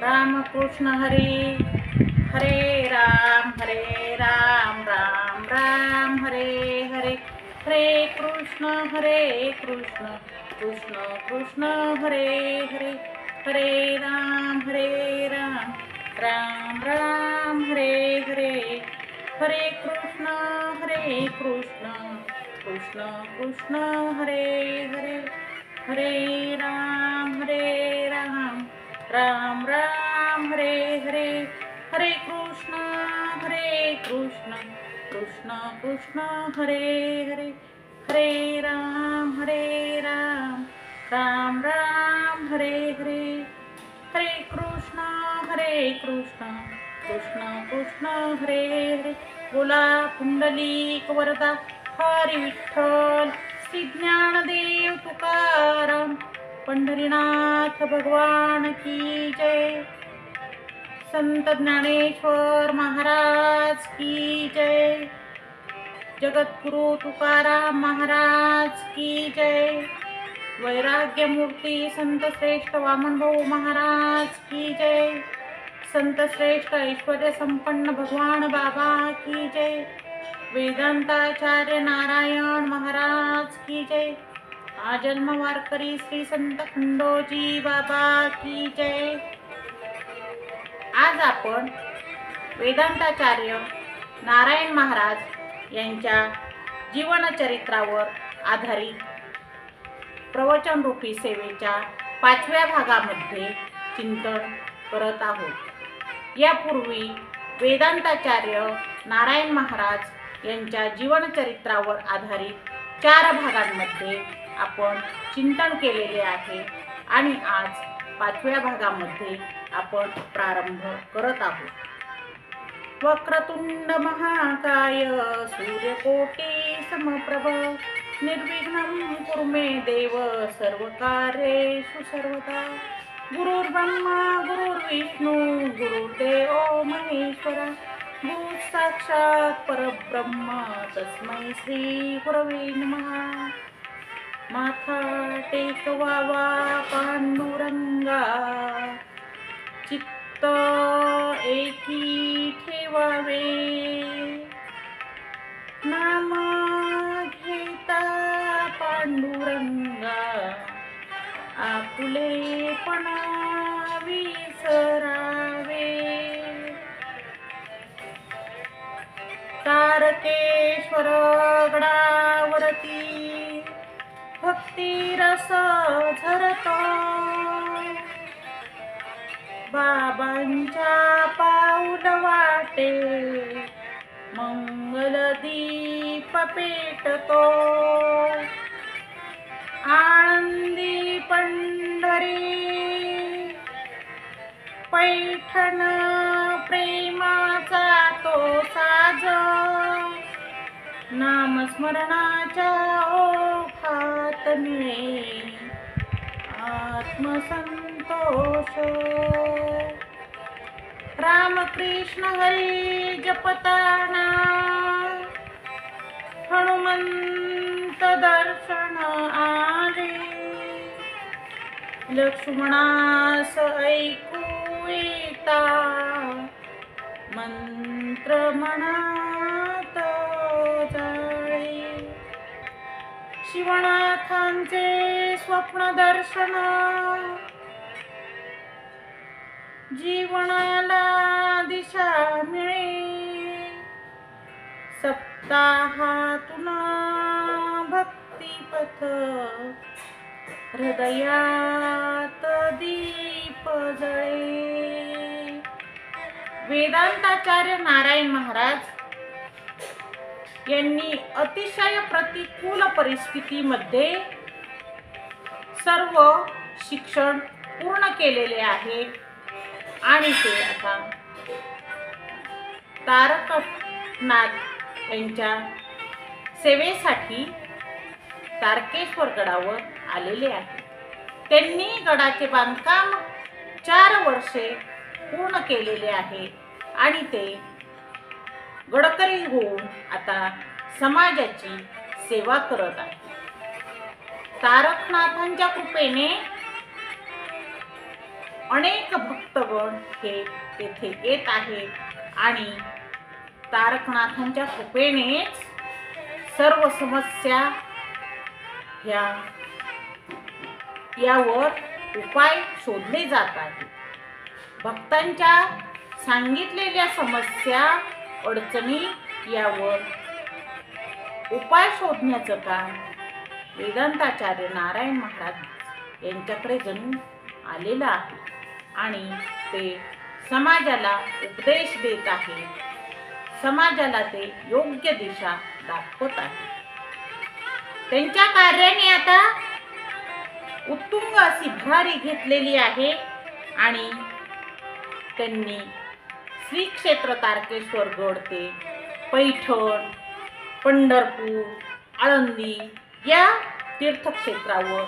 रामकृष्ण हरी हरे राम राम राम हरे हरे हरे कृष्ण कृष्ण कृष्ण हरे हरे हरे राम राम राम हरे हरे हरे कृष्ण कृष्ण कृष्ण हरे हरे हरे राम राम राम हरे हरे हरे कृष्ण कृष्ण कृष्ण हरे हरे हरे राम राम राम हरे हरे हरे कृष्ण कृष्ण कृष्ण हरे हरे बोला पुंडलिक वरदा हरी विठ्ठल श्री ज्ञानदेव तुकाराम पंढरीनाथ भगवान की जय। संत ज्ञानेश्वर महाराज की जय। जगद्गुरु तुकाराम महाराज की जय। वैराग्य मूर्ती संत श्रेष्ठ वामनभाऊ महाराज की जय। संत श्रेष्ठ ऐश्वर्य संपन्न भगवान बाबा की जय। वेदांताचार्य नारायण महाराज की जय। आजन्म वारकरी श्री संत खंडोजी बाबा की जय। आज आपण वेदांताचार्य नारायण महाराज यांच्या जीवनचरित्रावर आधारित प्रवचन रूपी सेवेच्या 5व्या भागामध्ये चिंतन करत आहोत। यापूर्वी वेदांताचार्य नारायण महाराज यांच्या जीवनचरित्रावर आधारित 4 भागांमध्ये आपण चिंतन केलेले आहे आणि आज 5व्या भागामध्ये आपण प्रारंभ करत आहोत। वक्रतुंड महाकाय सूर्यकोटी समप्रभ निर्विघ्नं कुरु मे देव सर्वकार्येषु सर्वदा। गुरुर्ब्रह्मा गुरुर्विष्णू गुरुर्देवो महेश्वरा गुरु साक्षात् परब्रह्म तस्मै श्री गुरवे नमः। माथा टेकवावा पांडुरंगा चित्त एकी ठेवावे नाम घेता पांडुरंगा आपुलेपण विसरावे। तारकेश्वर गडावरती भक्ती रस झरतो बाबांच्या पाऊल वाटे मंगल दीप पेटतो। आनंदी पंढरी पैठण प्रेमाचा तो साज नामस्मरणाच्या ओघात मिळे आत्मसंतोष। रामकृष्ण हरी जपताना हनुमंत दर्शन आले लक्ष्मणास ऐकू येता मंत्र मनात जाळे। शिवनाथांचे स्वप्न दर्शन जीवनाला दिशा मिळे। सप्ताहातून भक्तिपथ हृदयात दीप जळे। वेदांताचार्य नारायण महाराज यांनी अतिशय प्रतिकूल परिस्थितीमध्ये सर्व शिक्षण पूर्ण केलेले आहे आणि ते आता तारकनाथ यांच्या सेवेसाठी तारकेश्वर गडावर आलेले आहे। त्यांनी गडाचे बांधकाम 4 वर्षे पूर्ण केलेले आहे आणि ते गडकरी होऊन आता समाजाची सेवा करत आहे। तारकनाथांच्या कृपेने अनेक भक्तगण हे तेथे येत आहेत आणि तारकनाथांच्या कृपेनेच सर्व समस्या यावर उपाय शोधले जात आहेत. भक्तांच्या सांगितलेल्या समस्या अडचणी यावर उपाय शोधण्याचं काम वेदांताचार्य नारायण महाराज यांच्याकडे जणू आलेलं आहे आणि ते समाजाला उपदेश देत आहेत. समाजाला ते योग्य दिशा दाखवत आहेत. त्यांच्या कार्याने आता उत्तुंग अशी भरारी घेतलेली आहे आणि त्यांनी श्री क्षेत्र तारकेश्वर गड ते पैठण, पंढरपूर, आळंदी या तीर्थक्षेत्रावर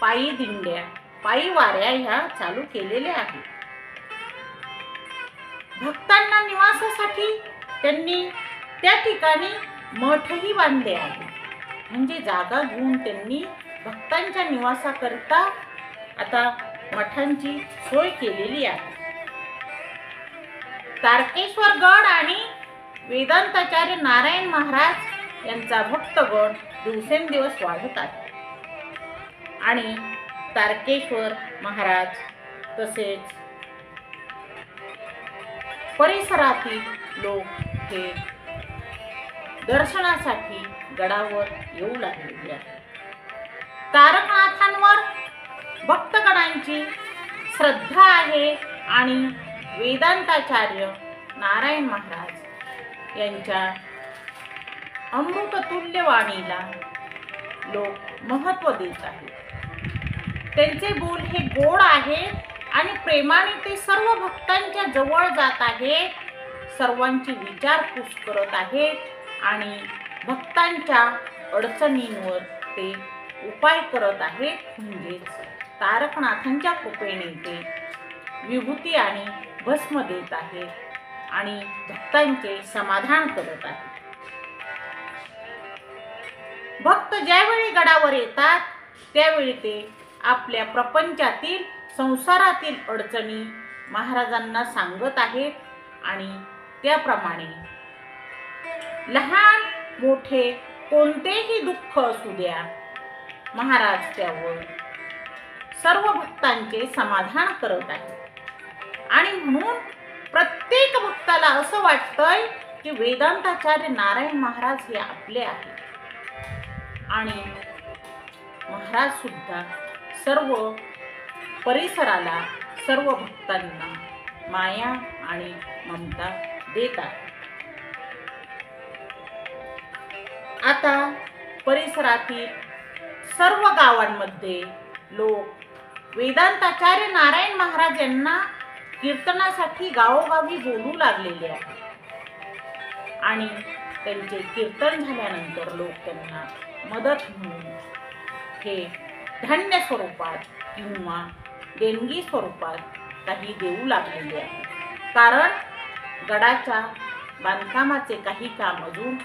पायी दिंड्या, पायी वाऱ्या ह्या चालू केलेल्या आहेत. भक्तांना निवासासाठी त्यांनी त्या ठिकाणी मठही बांधले आहे. म्हणजे जागा घेऊन त्यांनी भक्तांच्या निवासाकरिता आता मठांची सोय केलेली आहे. तारकेश्वर गड आणि वेदांताचार्य नारायण महाराज यांचा भक्तगण दिवसेंदिवस वाढत आहे आणि तारकेश्वर महाराज तसेच परिसरातील लोक हे दर्शनासाठी गडावर येऊ लागलेले आहेत. तारकनाथांवर भक्तगणांची श्रद्धा आहे आणि वेदांताचार्य नारायण महाराज यांच्या अमृततुल्य वाणीला लोक महत्त्व देत आहेत. त्यांचे बोल हे गोड आहेत आणि प्रेमाने ते सर्व भक्तांच्या जवळ जात आहेत. सर्वांची विचारपूस करत आहेत आणि भक्तांच्या अडचणींवर ते उपाय करत आहेत. म्हणजेच तारकनाथांच्या कृपेने ते विभूती आणि भस्म देत आहेत आणि भक्तांचे समाधान करत आहेत. भक्त ज्यावेळी गडावर येतात त्यावेळी ते आपल्या प्रपंचातील संसारातील अडचणी महाराजांना सांगत आहेत आणि त्याप्रमाणे लहान मोठे कोणतेही दुःख असू द्या महाराज त्यावर सर्व भक्तांचे समाधान करत आहेत. आणि म्हणून प्रत्येक भक्ताला असं वाटतंय की वेदांताचार्य नारायण महाराज हे आपले आहेत आणि महाराज सुद्धा सर्व परिसराला सर्व भक्तांना माया आणि ममता देत आहेत. आता परिसरातील सर्व गावांमध्ये लोक वेदांताचार्य नारायण महाराज यांना कीर्तनासाठी गावोगावी बोलू लागलेले आहेत आणि त्यांचे कीर्तन झाल्यानंतर लोक त्यांना मदत म्हणून हे धान्य स्वरूपात किंवा देणगी स्वरूपात काही देऊ लागलेले आहे. कारण गडाच्या बांधकामाचे काही काम अजून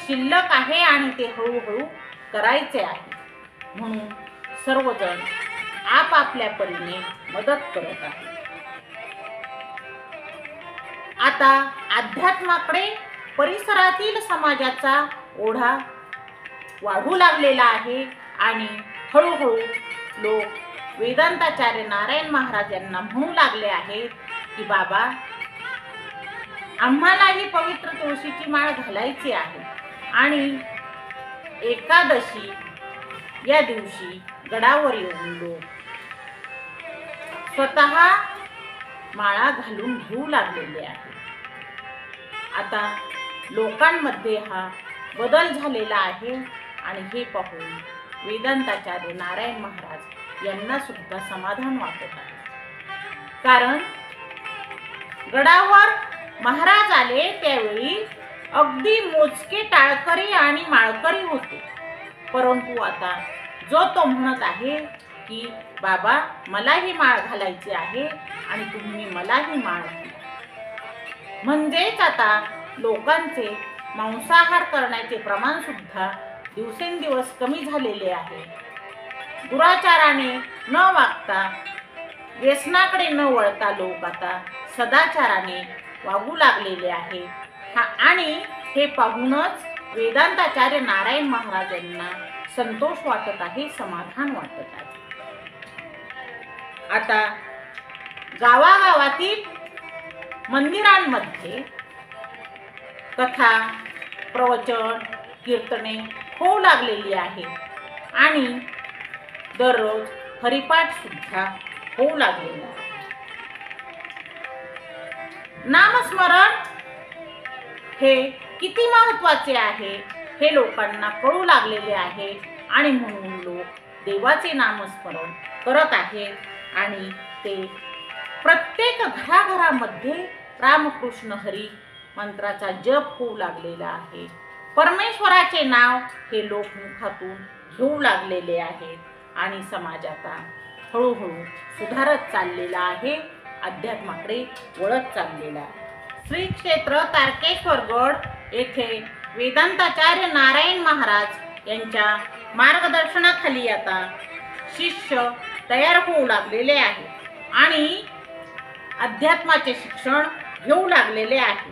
शिल्लक आहे आणि ते हळूहळू करायचे आहे. म्हणून सर्वजण आपापल्या परीने मदत करत आहेत. आता अध्यात्माकडे परिसरातील समाजाचा ओढा वाढू लागलेला आहे आणि हळूहळू लोक वेदांताचार्य नारायण महाराज यांना म्हणू लागले आहेत की बाबा आम्हाला ही पवित्र तुळशीची माळ घालायची आहे आणि एकादशी या दिवशी गडावर येऊन लोक स्वतः माळा घालून घेऊ लागलेले आहेत. आता लोकांमध्ये हा बदल झालेला आहे आणि हे पाहून वेदांताचार्य नारायण महाराज यांना सुद्धा समाधान वाटत आहे. कारण गडावर महाराज आले त्यावेळी अगदी मोजके टाळकरी आणि माळकरी होते. परंतु आता जो तो म्हणत आहे की बाबा मलाही माळ घालायची आहे आणि तुम्ही मलाही माळ घाला. म्हणजेच आता लोकांचे मांसाहार करण्याचे प्रमाण सुद्धा दिवसेंदिवस कमी झालेले आहे. दुराचाराने न वागता व्यसनाकडे न वळता लोक आता सदाचाराने वागू लागलेले आहे आणि हे पाहूनच वेदांताचार्य नारायण महाराजांना संतोष वाटत आहे, समाधान वाटत आहे. आता गावागावातील मंदिरांमध्ये कथा, प्रवचन, कीर्तने होऊ लागलेली आहे आणि दररोज हरिपाठ सुद्धा होऊ लागलेला आहे. नामस्मरण हे किती महत्त्वाचे आहे हे लोकांना कळू लागलेले आहे आणि म्हणून लोक देवाचे नामस्मरण करत आहेत आणि ते प्रत्येक घराघरामध्ये रामकृष्ण हरी मंत्राचा जप होऊ लागलेला आहे. परमेश्वराचे नाव हे लोक मुखातून घेऊ लागलेले आहेत आणि समाज आता हळूहळू सुधारत चाललेला आहे, अध्यात्माकडे वळत चाललेला आहे. श्री क्षेत्र तारकेश्वरगड येथे वेदांताचार्य नारायण महाराज यांच्या मार्गदर्शनाखाली आता शिष्य तयार होऊ लागलेले आहेत आणि अध्यात्माचे शिक्षण घेऊ लागलेले आहे.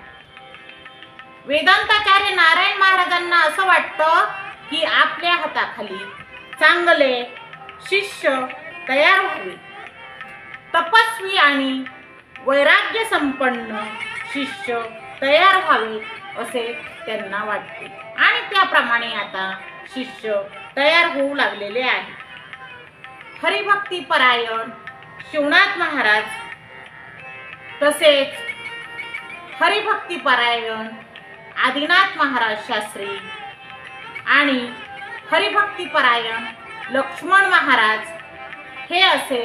वेदांताचार्य नारायण महाराजांना असं वाटतं की आपल्या हाताखाली चांगले शिष्य तयार व्हावे, तपस्वी आणि वैराग्य संपन्न शिष्य तयार व्हावे असे त्यांना वाटते आणि त्याप्रमाणे आता शिष्य तयार होऊ लागलेले आहे. हरिभक्ती परायण शिवनाथ महाराज तसेच हरिभक्ती परायण आदिनाथ महाराज शास्त्री आणि हरिभक्ती परायण लक्ष्मण महाराज हे असे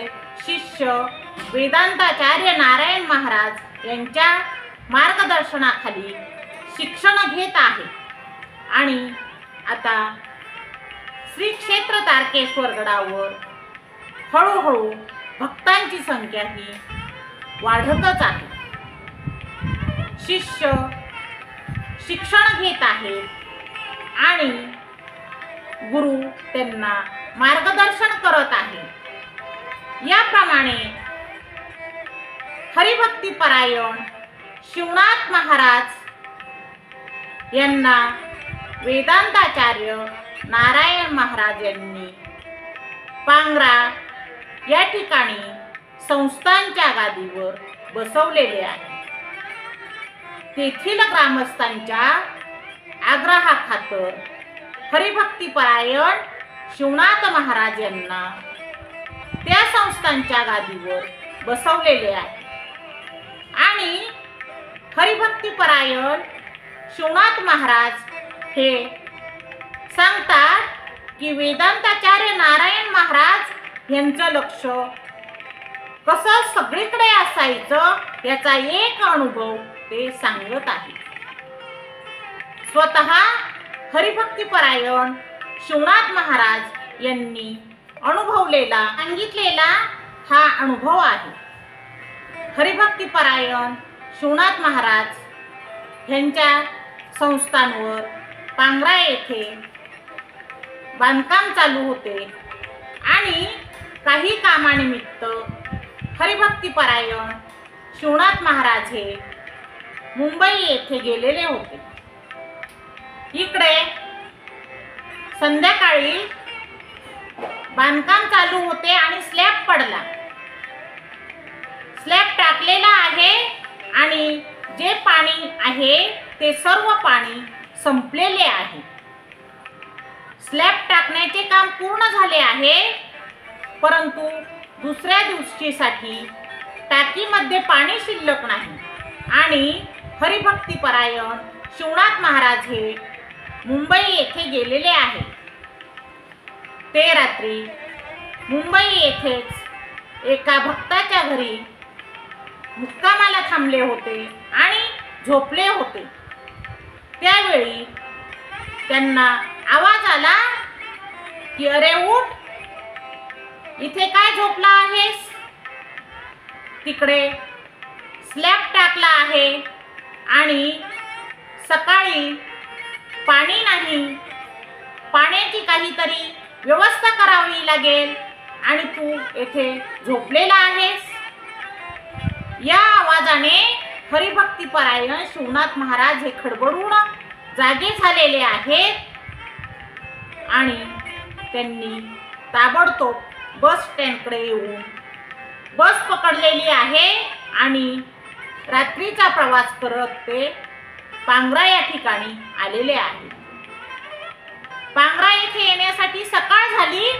शिष्य वेदांताचार्य नारायण महाराज यांच्या मार्गदर्शनाखाली शिक्षण घेत आहे आणि आता श्री क्षेत्र तारकेश्वर गडावर हळूहळू भक्तांची संख्या ही वाढतच आहे. शिष्य शिक्षण घेत आहेत आणि गुरु त्यांना मार्गदर्शन करत आहे. याप्रमाणे हरिभक्ती परायण शिवनाथ महाराज यांना वेदांताचार्य नारायण महाराज यांनी पांगरा या ठिकाणी संस्थांच्या गादीवर बसवलेले आहे. तेथील ग्रामस्थांच्या आग्रहाखातर हरिभक्ती परायण शिवनाथ महाराज यांना त्या संस्थांच्या गादीवर बसवलेले आहे आणि हरिभक्ती परायण शिवनाथ महाराज हे सांगतात की वेदांताचार्य नारायण महाराज यांचं लक्ष कसं सगळीकडे असायचं याचा एक अनुभव ते सांगत आहे. स्वतः हरिभक्ती परायण शिवनाथ महाराज यांनी अनुभवलेला सांगितलेला हा अनुभव आहे. हरिभक्ती परायण शिवनाथ महाराज यांच्या संस्थांवर पांगरा येथे बांधकाम चालू होते आणि काही कामानिमित्त हरिभक्ती परायण शिवनाथ महाराज हे मुंबई येथे गेलेले होते. इकडे संध्याकाळी बांधकाम चालू होते आणि स्लॅब पडला. स्लॅब टाकलेला आहे आणि जे पाणी आहे ते सर्व पाणी संपलेले आहे. स्लॅब टाकण्याचे काम पूर्ण झाले आहे, परंतु दुसऱ्या दिवशीसाठी टाकीमध्ये पाणी शिल्लक नाही आणि हरिभक्ती परायण शिवनाथ महाराज हे मुंबई येथे गेलेले आहे. ते रात्री मुंबई येथेच एका भक्ताच्या घरी मुक्कामाला थांबले होते आणि झोपले होते. त्यावेळी त्यांना आवाज आला की अरे उठ, इथे काय झोपला आहेस? तिकडे स्लॅब टाकला आहे आणि सकाळी पाणी नाही, पाण्याची काहीतरी व्यवस्था करावी लागेल आणि तू येथे झोपलेला आहेस. या आवाजाने हरिभक्तीपरायण शिवनाथ महाराज हे खडबडून जागे झालेले आहेत आणि त्यांनी ताबडतोब बस स्टँडकडे येऊन बस पकडलेली आहे आणि रात्रीचा प्रवास करत ते पांगरा या ठिकाणी आलेले आहेत. पांगरा येथे येण्यासाठी सकाळ झाली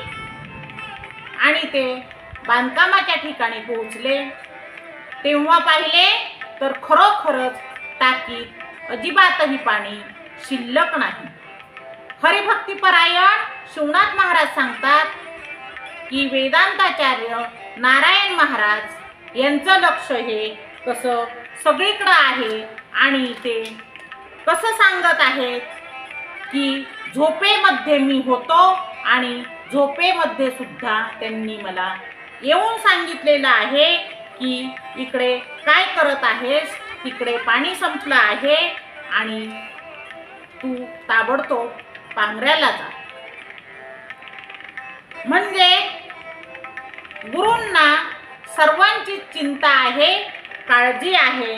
आणि ते बांधकामाच्या ठिकाणी पोहोचले. तेव्हा पाहिले तर खरोखरच टाकीत अजिबातही पाणी शिल्लक नाही. हरिभक्तीपरायण शिवनाथ महाराज सांगतात की वेदांताचार्य नारायण महाराज यांचं लक्ष हे कसं सगळीकडं आहे आणि ते कसं सांगत आहेत की झोपेमध्ये मी होतो आणि झोपेमध्ये सुद्धा त्यांनी मला येऊन सांगितलेलं आहे की इकडे काय करत आहेस, तिकडे पाणी संपलं आहे आणि तू ताबडतोब पांगऱ्याला जा. म्हणजे गुरूंना सर्वांची चिंता आहे, काळजी आहे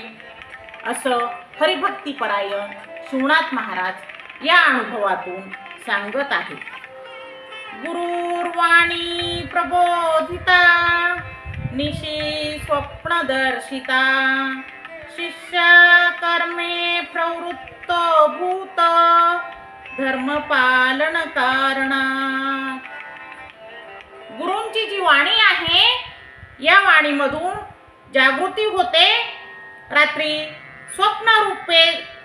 असं हरिभक्तीपरायण शिवनाथ महाराज या अनुभवातून सांगत आहेत. गुरुर्वाणी प्रबोधिता निशी स्वप्नदर्शिता शिष्या कर्मे प्रवृत्त भूत धर्मपालन कारणा. गुरूंची जी वाणी आहे या वाणीमधून जागृती होते, रात्री स्वप्नरूपे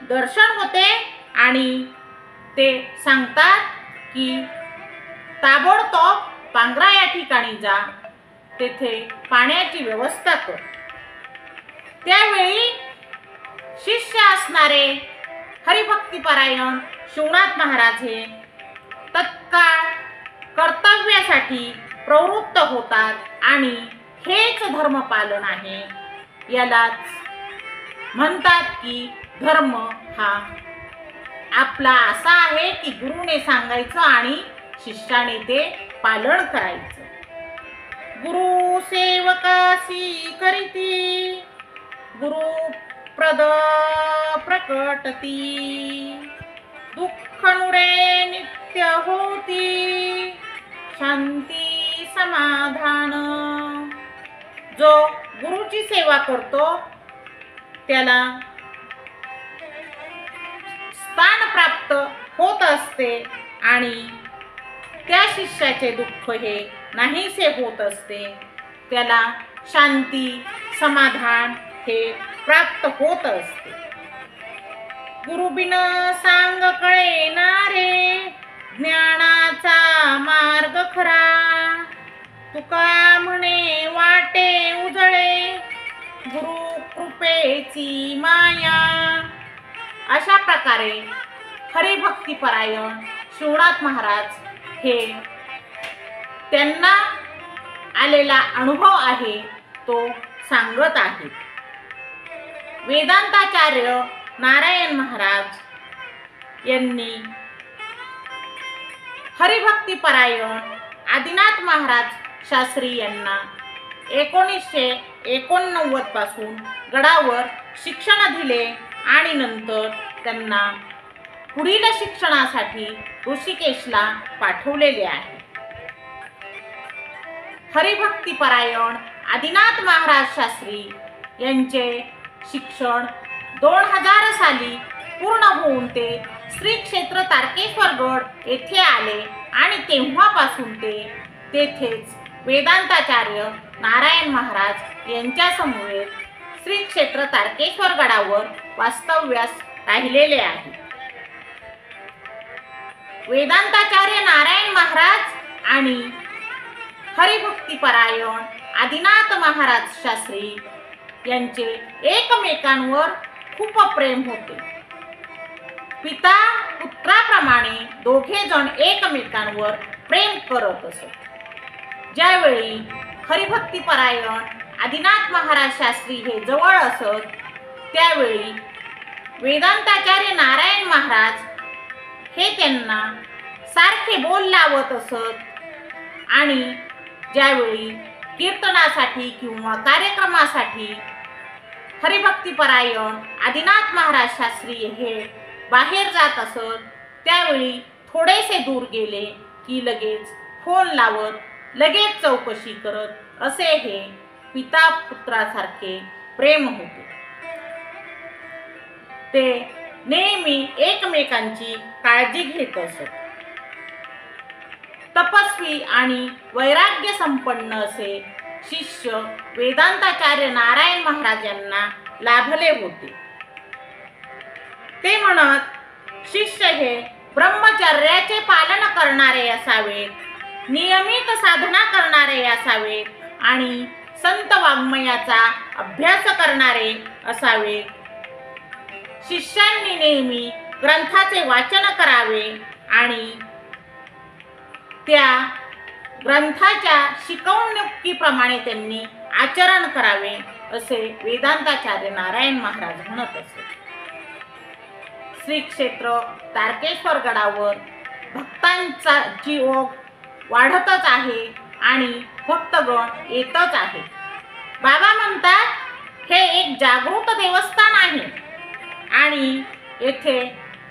दर्शन होते आणि ते सांगतात की ताबडतोब पांगरा या ठिकाणी जा, तेथे पाण्याची व्यवस्था कर. त्यावेळी शिष्य असणारे हरिभक्तीपरायण शिवनाथ महाराज हे तत्काळ कर्तव्यासाठी प्रवृत्त होतात आणि हेच धर्मपालन आहे. यालाच म्हणतात की धर्म हा आपला असा आहे की गुरुने सांगायचं आणि शिष्याने ते पालन करायचं. गुरु सेवकासी करीती गुरु प्रद प्रकटती दुःख नुरे नित्य होती शांती समाधान. जो गुरुची सेवा करतो त्याला स्थान प्राप्त होत असते आणि त्या शिष्याचे दुःख हे नाहीसे होत असते. त्याला शांती समाधान हे प्राप्त होत असते. गुरुबिन सांग कळेना रे ज्ञानाचा मार्ग खरा तुका म्हणे वाटे उजळे गुरु कृपेची माया. अशा प्रकारे हरिभक्तीपरायण शिवनाथ महाराज हे त्यांना आलेला अनुभव आहे तो सांगत आहेत. वेदांताचार्य नारायण महाराज यांनी हरिभक्तीपरायण आदिनाथ महाराज शास्त्री यांना 1989 पासून गडावर शिक्षण दिले आणि नंतर त्यांना पुढील शिक्षणासाठी ऋषिकेशला पाठवलेले आहे. हरिभक्तीपरायण आदिनाथ महाराज शास्त्री यांचे शिक्षण 2000 साली पूर्ण होऊन ते श्री क्षेत्र तारकेश्वर गड येथे आले आणि तेव्हापासून ते तेथेच वेदांताचार्य नारायण महाराज यांच्या समवेत श्री क्षेत्र तारकेश्वर गडावर वास्तव्यास राहिलेले आहेत. वेदांताचार्य नारायण महाराज आणि हरिभक्तीपरायण आदिनाथ महाराज शास्त्री यांचे एकमेकांवर खूप प्रेम होते. पिता पुत्राप्रमाणे दोघे जण एकमेकांवर प्रेम करत असत. ज्यावेळी हरिभक्तीपरायण आदिनाथ महाराज शास्त्री हे जवळ असत त्यावेळी वेदांताचार्य नारायण महाराज हे त्यांना सारखे बोल लावत असत आणि ज्यावेळी कीर्तनासाठी किंवा कार्यक्रमासाठी हरिभक्तीपरायण आदिनाथ महाराज शास्त्री हे बाहेर जात असत, त्यावेळी थोडेसे दूर गेले की लगेच फोन लावत, लगेच चौकशी करत, असे हे पिता पुत्रासारखे प्रेम होते. ते नेहमी एकमेकांची काळजी घेत असत. तपस्वी आणि वैराग्य संपन्न असे शिष्य वेदांताचार्य नारायण महाराज यांना लाभले होते. ते म्हणत, शिष्य हे ब्रह्मचर्याचे पालन करणारे असावेत, नियमित साधना करणारे असावेत आणि संत वाङ्मयाचा अभ्यास करणारे असावेत. शिष्यांनी नेहमी ग्रंथाचे वाचन करावे आणि त्या ग्रंथाच्या शिकवणुकीप्रमाणे त्यांनी आचरण करावे, असे वेदांताचार्य नारायण महाराज म्हणत असत. श्री क्षेत्र तारकेश्वर गडावर भक्तांचा ओघ वाढतच आहे आणि भक्तगण येतच आहे. बाबा म्हणतात, हे एक जागृत देवस्थान आहे आणि येथे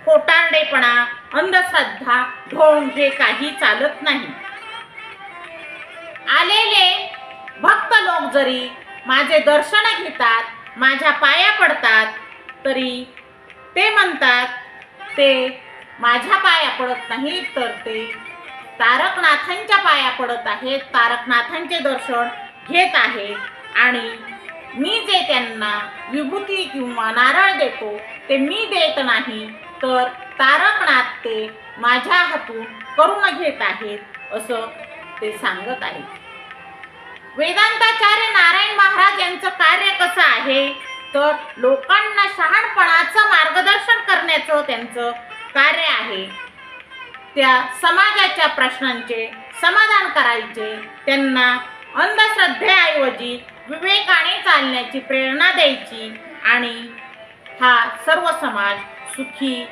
खोटारडेपणा, अंधश्रद्धा, ढोंग हे काही चालत नाही. आलेले भक्त लोक जरी माझे दर्शन घेतात, माझ्या पाया पडतात, तरी ते म्हणतात ते माझ्या पाया पडत नाहीत, तर ते तारकनाथांच्या पाया पडत आहेत, तारकनाथांचे दर्शन घेत आहेत आणि मी जे त्यांना विभूती किंवा नारळ देतो ते मी देत नाही, तर तारकनाथ ते माझ्या हातून करून घेत आहेत, असं ते सांगत आहेत. वेदांताचार्य नारायण महाराज यांचं कार्य कसं आहे, तर लोकांना शहाणपणाचं मार्गदर्शन करण्याचं त्यांचं कार्य आहे. त्या समाजाच्या प्रश्नांचे समाधान करायचे, त्यांना अंधश्रद्धेऐवजी विवेकाने चालण्याची प्रेरणा द्यायची आणि हा सर्व समाज सुखी,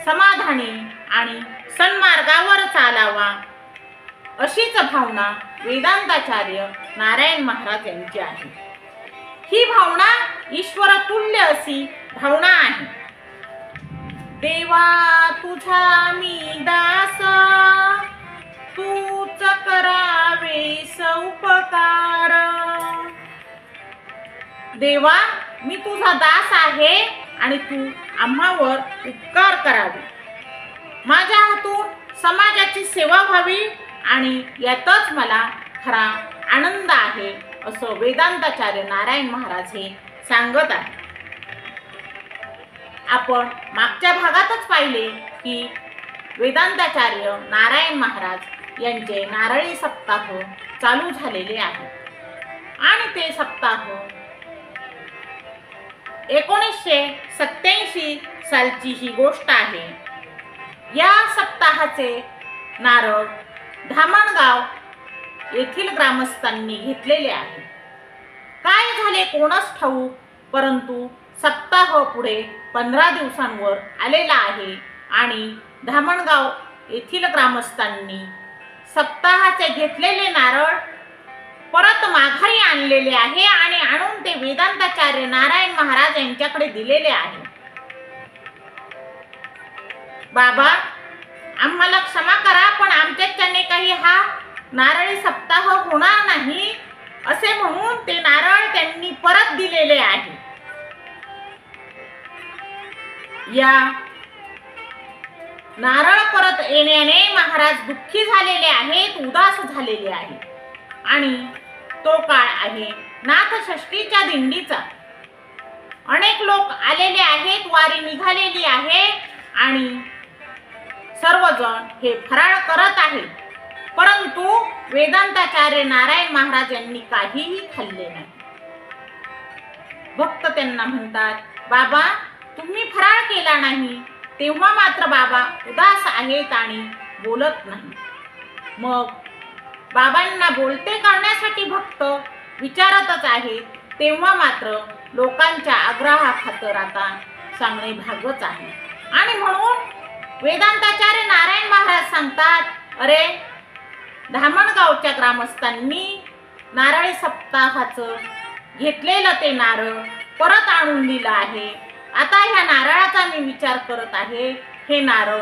समाधानी आणि सन्मार्गावर चालावा, अशीच भावना वेदांताचार्य नारायण महाराज यांची आहे. ही भावना ईश्वरतुल्य अशी भावना आहे. देवा तुझा मी दास, तूच करावे उपकार. देवा, मी तुझा दास आहे आणि तू आम्हावर उपकार करावे. माझ्या हातून समाजाची सेवा व्हावी आणि यातच मला खरा आनंद आहे, असं वेदांताचार्य नारायण महाराज हे सांगत आहे. आपण मागच्या भागातच पाहिले की वेदांताचार्य नारायण महाराज यांचे नारळी सप्ताह चालू झालेले आहे आणि ते सप्ताह 1987 सालची ही गोष्ट आहे. या सप्ताहाचे नारळ धामणगाव येथील ग्रामस्थांनी घेतलेले आहे. काय झाले कोणास ठाऊक, परंतु सप्ताह पुढे 15 दिवसांवर आलेला आहे आणि धामणगाव येथील ग्रामस्थांनी सप्ताहाचे घेतलेले नारळ परत माघारी आणलेले आहे आणि आणून ते वेदांताचार्य नारायण महाराज यांच्याकडे दिलेले आहे. बाबा, आम्हाला क्षमा करा, पण आमच्याच्याने काही हा नारळी सप्ताह होणार नाही, असे म्हणून ते नारळ त्यांनी परत दिलेले आहे. या नारळ परत येण्याने महाराज दुःखी झालेले आहेत, उदास झालेले आहेत आणि तो काळ आहे नाथषष्ठीच्या दिंडीचा. अनेक लोक आलेले आहेत, वारी निघालेली आहे आणि सर्वजण हे फराळ करत आहेत, परंतु वेदांताचार्य नारायण महाराज यांनी काहीही खाल्ले नाही. भक्त त्यांना म्हणतात, बाबा तुम्ही फराळ केला नाही. तेव्हा मात्र बाबा उदास आहेत आणि बोलत नाही. मग बाबांना बोलते करण्यासाठी भक्त विचारतच आहेत, तेव्हा मात्र लोकांच्या आग्रहाखातर आता सांगणे भागच आहे. आणि म्हणून वेदांताचार्य नारायण महाराज सांगतात, अरे धामणगावच्या ग्रामस्थांनी नारळी सप्ताहाचं घेतलेलं ते नारळ परत आणून दिलं आहे. आता ह्या नारळाचा मी विचार करत आहे, हे नारळ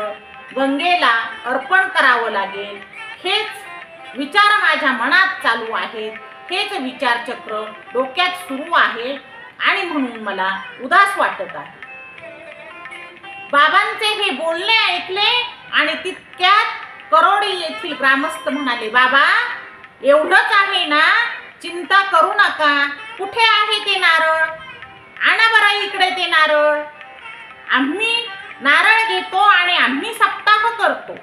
गंगेला अर्पण करावं लागेल. हेच विचार माझ्या मनात चालू आहेत, हेच विचारचक्र डोक्यात सुरू आहे आणि म्हणून मला उदास वाटत आहे. बाबांचे हे बोलणे ऐकले आणि तितक्यात करोडी येथील ग्रामस्थ म्हणाले, बाबा एवढंच आहे ना, चिंता करू नका. कुठे आहे ते नारळ? आणा बरं इकडे ते नारळ. आम्ही नारळ घेतो आणि आम्ही सप्ताह करतो.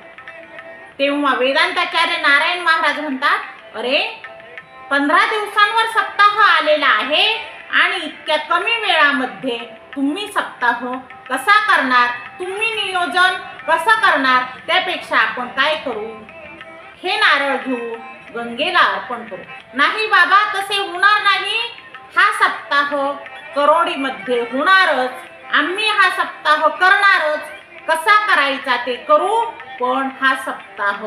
तेव्हा वेदांताचार्य नारायण महाराज म्हणतात, अरे 15 दिवसांवर सप्ताह आलेला आहे आणि इतक्या कमी वेळामध्ये तुम्ही सप्ताह कसा करणार? तुम्ही नियोजन कसं करणार? त्यापेक्षा आपण काय करू, हे नारळ घेऊ गंगेला अर्पण करू. नाही बाबा, तसे होणार नाही. हा सप्ताह करोडीमध्ये होणारच. आम्ही हा सप्ताह करणारच. कसा करायचा ते करू, पण हा सप्ताह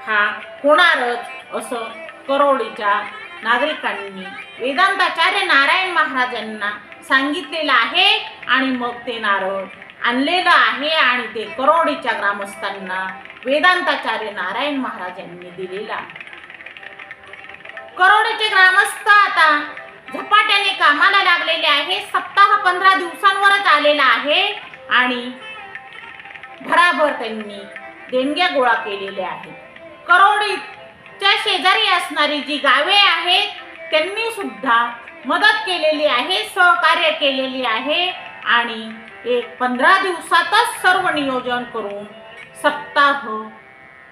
हा होणारच, असं करोडीच्या नागरिकांनी वेदांताचार्य नारायण महाराजांना सांगितलेलं आहे. आणि मग ते नारळ आणलेलं आहे आणि ते करोडीच्या ग्रामस्थांना वेदांताचार्य नारायण महाराजांनी दिलेलं आहे. करोडीचे ग्रामस्थ आता झपाट्याने कामाला लागलेले आहे. सप्ताह 15 दिवसांवरच आलेला आहे आणि भराभर त्यांनी देणग्या गोळा केलेल्या आहेत. करोडीच्या शेजारी असणारी जी गावे आहेत त्यांनी सुद्धा मदत केलेली आहे, सहकार्य केलेली आहे आणि 15 दिवसातच सर्व नियोजन करून सप्ताह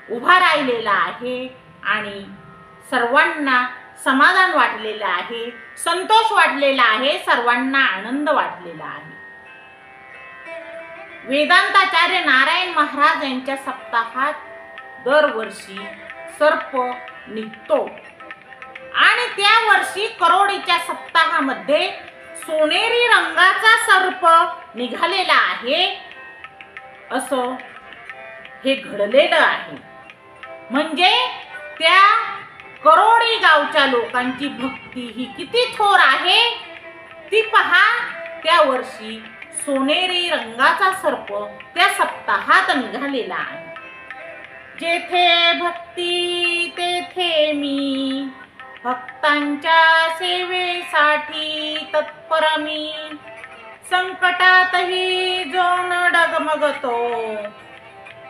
उभा राहिलेला आहे आणि सर्वांना समाधान वाटलेलं आहे, संतोष वाटलेला आहे, सर्वांना आनंद वाटलेला आहे. वेदांताचार्य नारायण महाराज यांच्या सप्ताहात दरवर्षी सर्प निघतो आणि त्या वर्षी करोडीच्या सप्ताहामध्ये सोनेरी रंगाचा सर्प निघालेला आहे, असं हे घडलेलं आहे. म्हणजे त्या करोडी गावच्या लोकांची भक्ती ही किती थोर आहे ती पहा. त्या वर्षी सोनेरी रंगाचा सर्प त्या सप्ताहात निघालेला आहे. जेथे भक्ती तेथे मी, भक्तांच्या सेवेसाठी तत्पर मी, संकटातही जो न डगमगतो,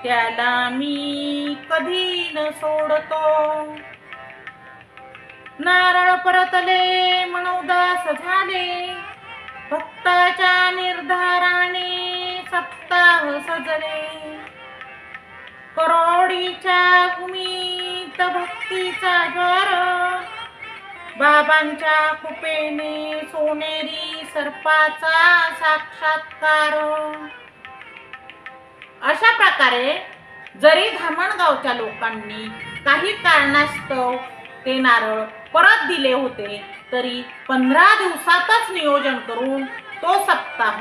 त्याला मी कधी न सोडतो. नारळ परतले मन उदास झाले, भक्ताच्या निर्धाराने सप्ताह सजले. करोडीच्या भूमीत भक्तीचा ज्वार, बाबांच्या कृपेने सोनेरी सर्पाचा साक्षात्कार. अशा प्रकारे जरी धामणगावच्या लोकांनी काही कारणास्तव ते नारळ परत दिले होते, तरी 15 दिवसातच नियोजन करून तो सप्ताह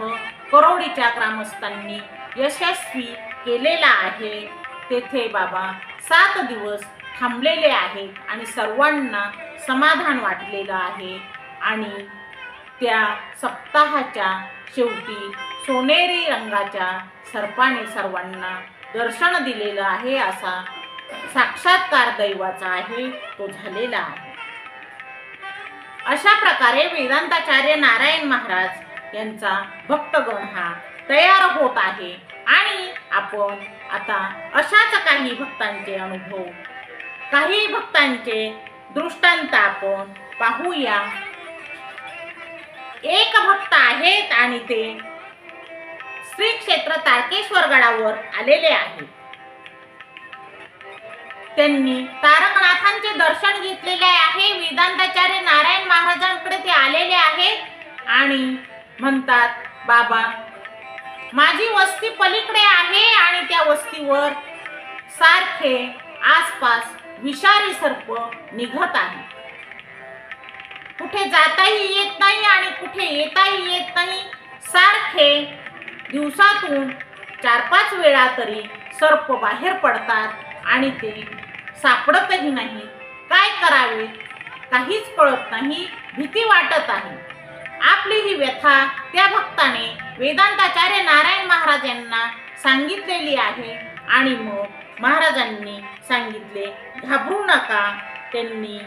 करोडीच्या ग्रामस्थांनी यशस्वी केलेला आहे. तेथे बाबा 7 दिवस थांबलेले आहेत आणि सर्वांना समाधान वाटलेलं आहे. आणि त्या सप्ताहाच्या शेवटी सोनेरी रंगाच्या सर्पाने सर्वांना दर्शन दिलेलं आहे. असा साक्षात्कार दैवाचा आहे, तो झालेला आहे. अशा प्रकारे वेदांताचार्य नारायण महाराज यांचा भक्तगण हा तयार होत आहे आणि आपण आता अशाच काही भक्तांचे अनुभव, काही भक्तांचे दृष्टांत आपण पाहूया. एक भक्त आहेत आणि ते श्री क्षेत्र तारकेश्वर गडावर आलेले आहेत. त्यांनी तारकनाथांचे दर्शन घेतलेले आहे. वेदांताचार्य नारायण महाराजांकडे ते आलेले आहेत आणि म्हणतात, बाबा माझी वस्ती पलीकडे आहे आणि त्या वस्तीवर सारखे आसपास विषारी सर्प निघत आहे. कुठे जाताही येत नाही आणि कुठे येताही येत नाही. सारखे दिवसातून 4-5 वेळा तरी सर्प बाहेर पडतात आणि ते सापडतही नाही. काय करावे काहीच कळत नाही. भीती वाटत आहे. आपली ही व्यथा त्या भक्ताने वेदांताचार्य नारायण महाराज यांना सांगितलेली आहे. आणि मग महाराजांनी सांगितले, घाबरू नका. त्यांनी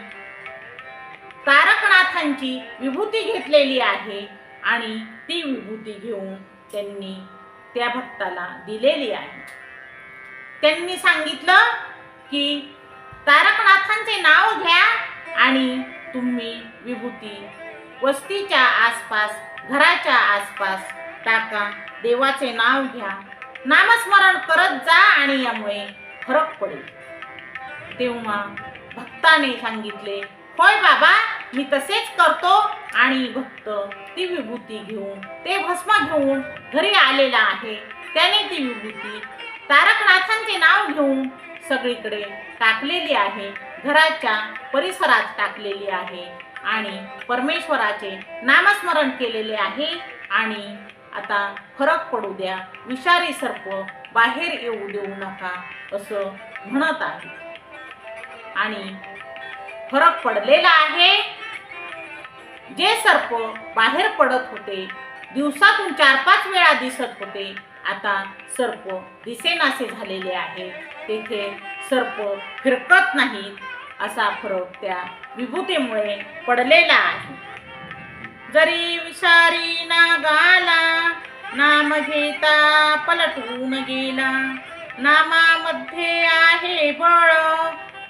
तारकनाथांची विभूती घेतलेली आहे आणि ती विभूती घेऊन त्यांनी त्या भक्ताला दिलेली आहे. त्यांनी सांगितलं की तारकनाथांचे नाव घ्या आणि तुम्ही विभूती वस्तीच्या आसपास, घराच्या आसपास टाका. देवाचे नाव घ्या, नामस्मरण करत जा आणि यामुळे फरक पडेल. तेव्हा भक्ताने सांगितले, होय बाबा, मी तसेच करतो. आणि भक्त ती विभूती घेऊन, ते भस्म घेऊन घरी आलेला आहे. त्याने ती विभूती तारकनाथांचे नाव घेऊन सगळीकडे टाकलेली आहे, घराच्या परिसरात टाकलेली आहे आणि परमेश्वराचे नामस्मरण केलेले आहे. आणि आता फरक पडू द्या, विषारी सर्प बाहेर येऊ देऊ नका असं म्हणत आहे. आणि फरक पडलेला आहे. जे सर्प बाहेर पडत होते, दिवसातून 4-5 वेळा दिसत होते, आता सर्प दिसेनासे झालेले आहे. तेथे सर्प फिरकत नाहीत. असा फरक त्या विभूतीमुळे पडलेला आहे. जरी विषारी नागाला नाम घेता पलटून गेला, नामामध्ये आहे बळ,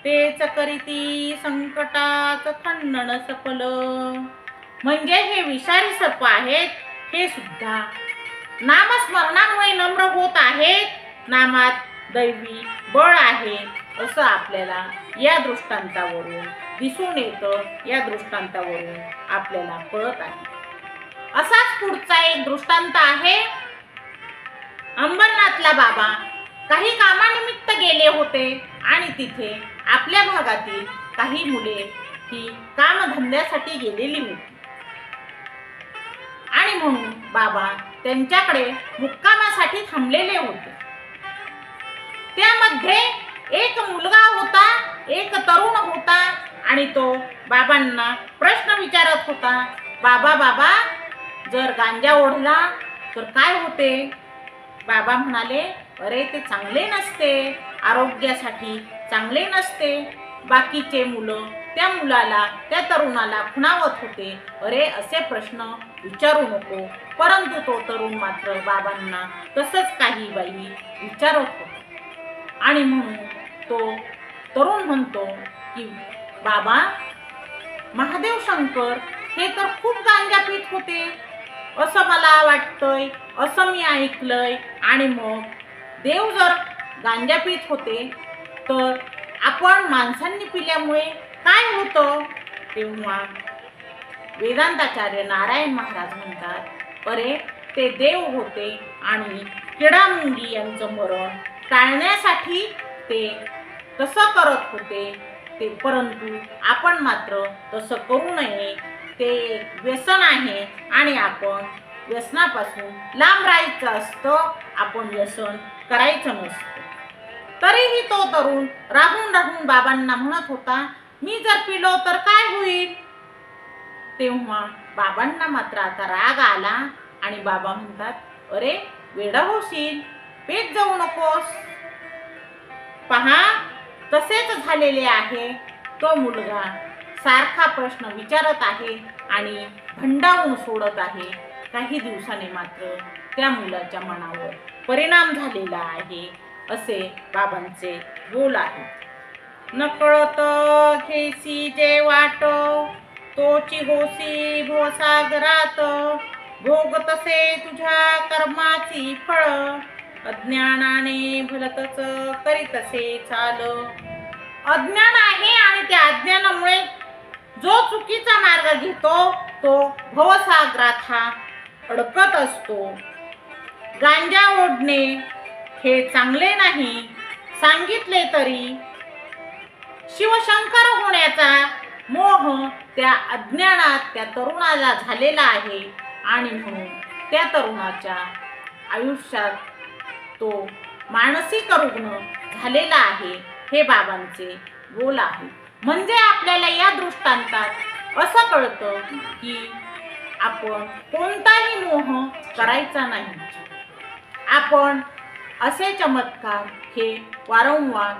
तेच करीती संकटात खंडन सफल. म्हणजे हे विषारी सर्प आहेत, हे सुद्धा नामस्मरणामुळे नम्र होत आहेत. नामात दैवी बळ आहे असं आपल्याला या दृष्टांतावरून दिसून येतं. या दृष्टांतावरून आपल्याला कळत आहे. असाच पुढचा एक दृष्टांत आहे. अंबरनाथला बाबा काही कामानिमित्त गेले होते आणि तिथे आपल्या भागातील काही मुले ही कामधंद्यासाठी गेलेली होती. आणि म्हणून बाबा त्यांच्याकडे मुक्कामासाठी थांबलेले होते. त्यामध्ये एक मुलगा होता, एक तरुण होता आणि तो बाबांना प्रश्न विचारत होता, बाबा बाबा, जर गांजा ओढला तर काय होते? बाबा म्हणाले, अरे ते चांगले नसते, आरोग्यासाठी चांगले नसते. बाकीचे मुलं त्या तरुणाला खुणावत होते, अरे असे प्रश्न विचारू नको. परंतु तो तरुण मात्र बाबांना तसंच काही बाई विचारत होता. आणि म्हणून तो तरुण म्हणतो की बाबा, महादेव शंकर हे तर खूप गांजा पीत होते असं मला वाटतंय, असं मी ऐकलंय. आणि मग देव जर गांजा पीत होते तर आपण माणसांनी पिल्यामुळे काय होतं? तेव्हा वेदांताचार्य नारायण महाराज म्हणतात, अरे ते देव होते आणि किडामुंगी यांचं मरण टाळण्यासाठी ते तसं करत होते. परंतु आपण मात्र तसं करू नये. ते एक व्यसन आहे आणि आपण व्यसनापासून लांब राहायचं असतं. आपण व्यसन करायचं नसतं. तरीही तो तरुण राहून राहून बाबांना म्हणत होता, मी जर पिलो तर काय होईल? तेव्हा बाबांना मात्र आता राग आला आणि बाबा म्हणतात, अरे वेडा होशील, पेट जाऊ नकोस. पहा, तसेच झालेले आहे. तो मुलगा सारखा प्रश्न विचारत आहे आणि भंडावून सोडत आहे. काही दिवसांनी मात्र त्या मुलाच्या मनावर परिणाम झालेला आहे असे बाबांचे बोल आहे. नकळत घेसी जे वाट, तोची होसी भवसागरात, भोग तसे तुझ्या कर्माची फळ, अज्ञानाने भलतच करीतसे चाल. अज्ञान आहे आणि त्या अज्ञानामुळे जो चुकीचा मार्ग घेतो तो भवसागरात हा अडकत असतो. गांजा ओढणे हे चांगले नाही सांगितले तरी शिवशंकर होण्याचा मोह त्या अज्ञानात त्या तरुणाला झालेला आहे. आणि म्हणून त्या तरुणाच्या आयुष्यात तो मानसिक रुग्ण झालेला आहे. हे बाबांचे बोल आहे. म्हणजे आपल्याला या दृष्टांतात असं कळतं की आपण कोणताही मोह करायचा नाही. आपण असे चमत्कार हे वारंवार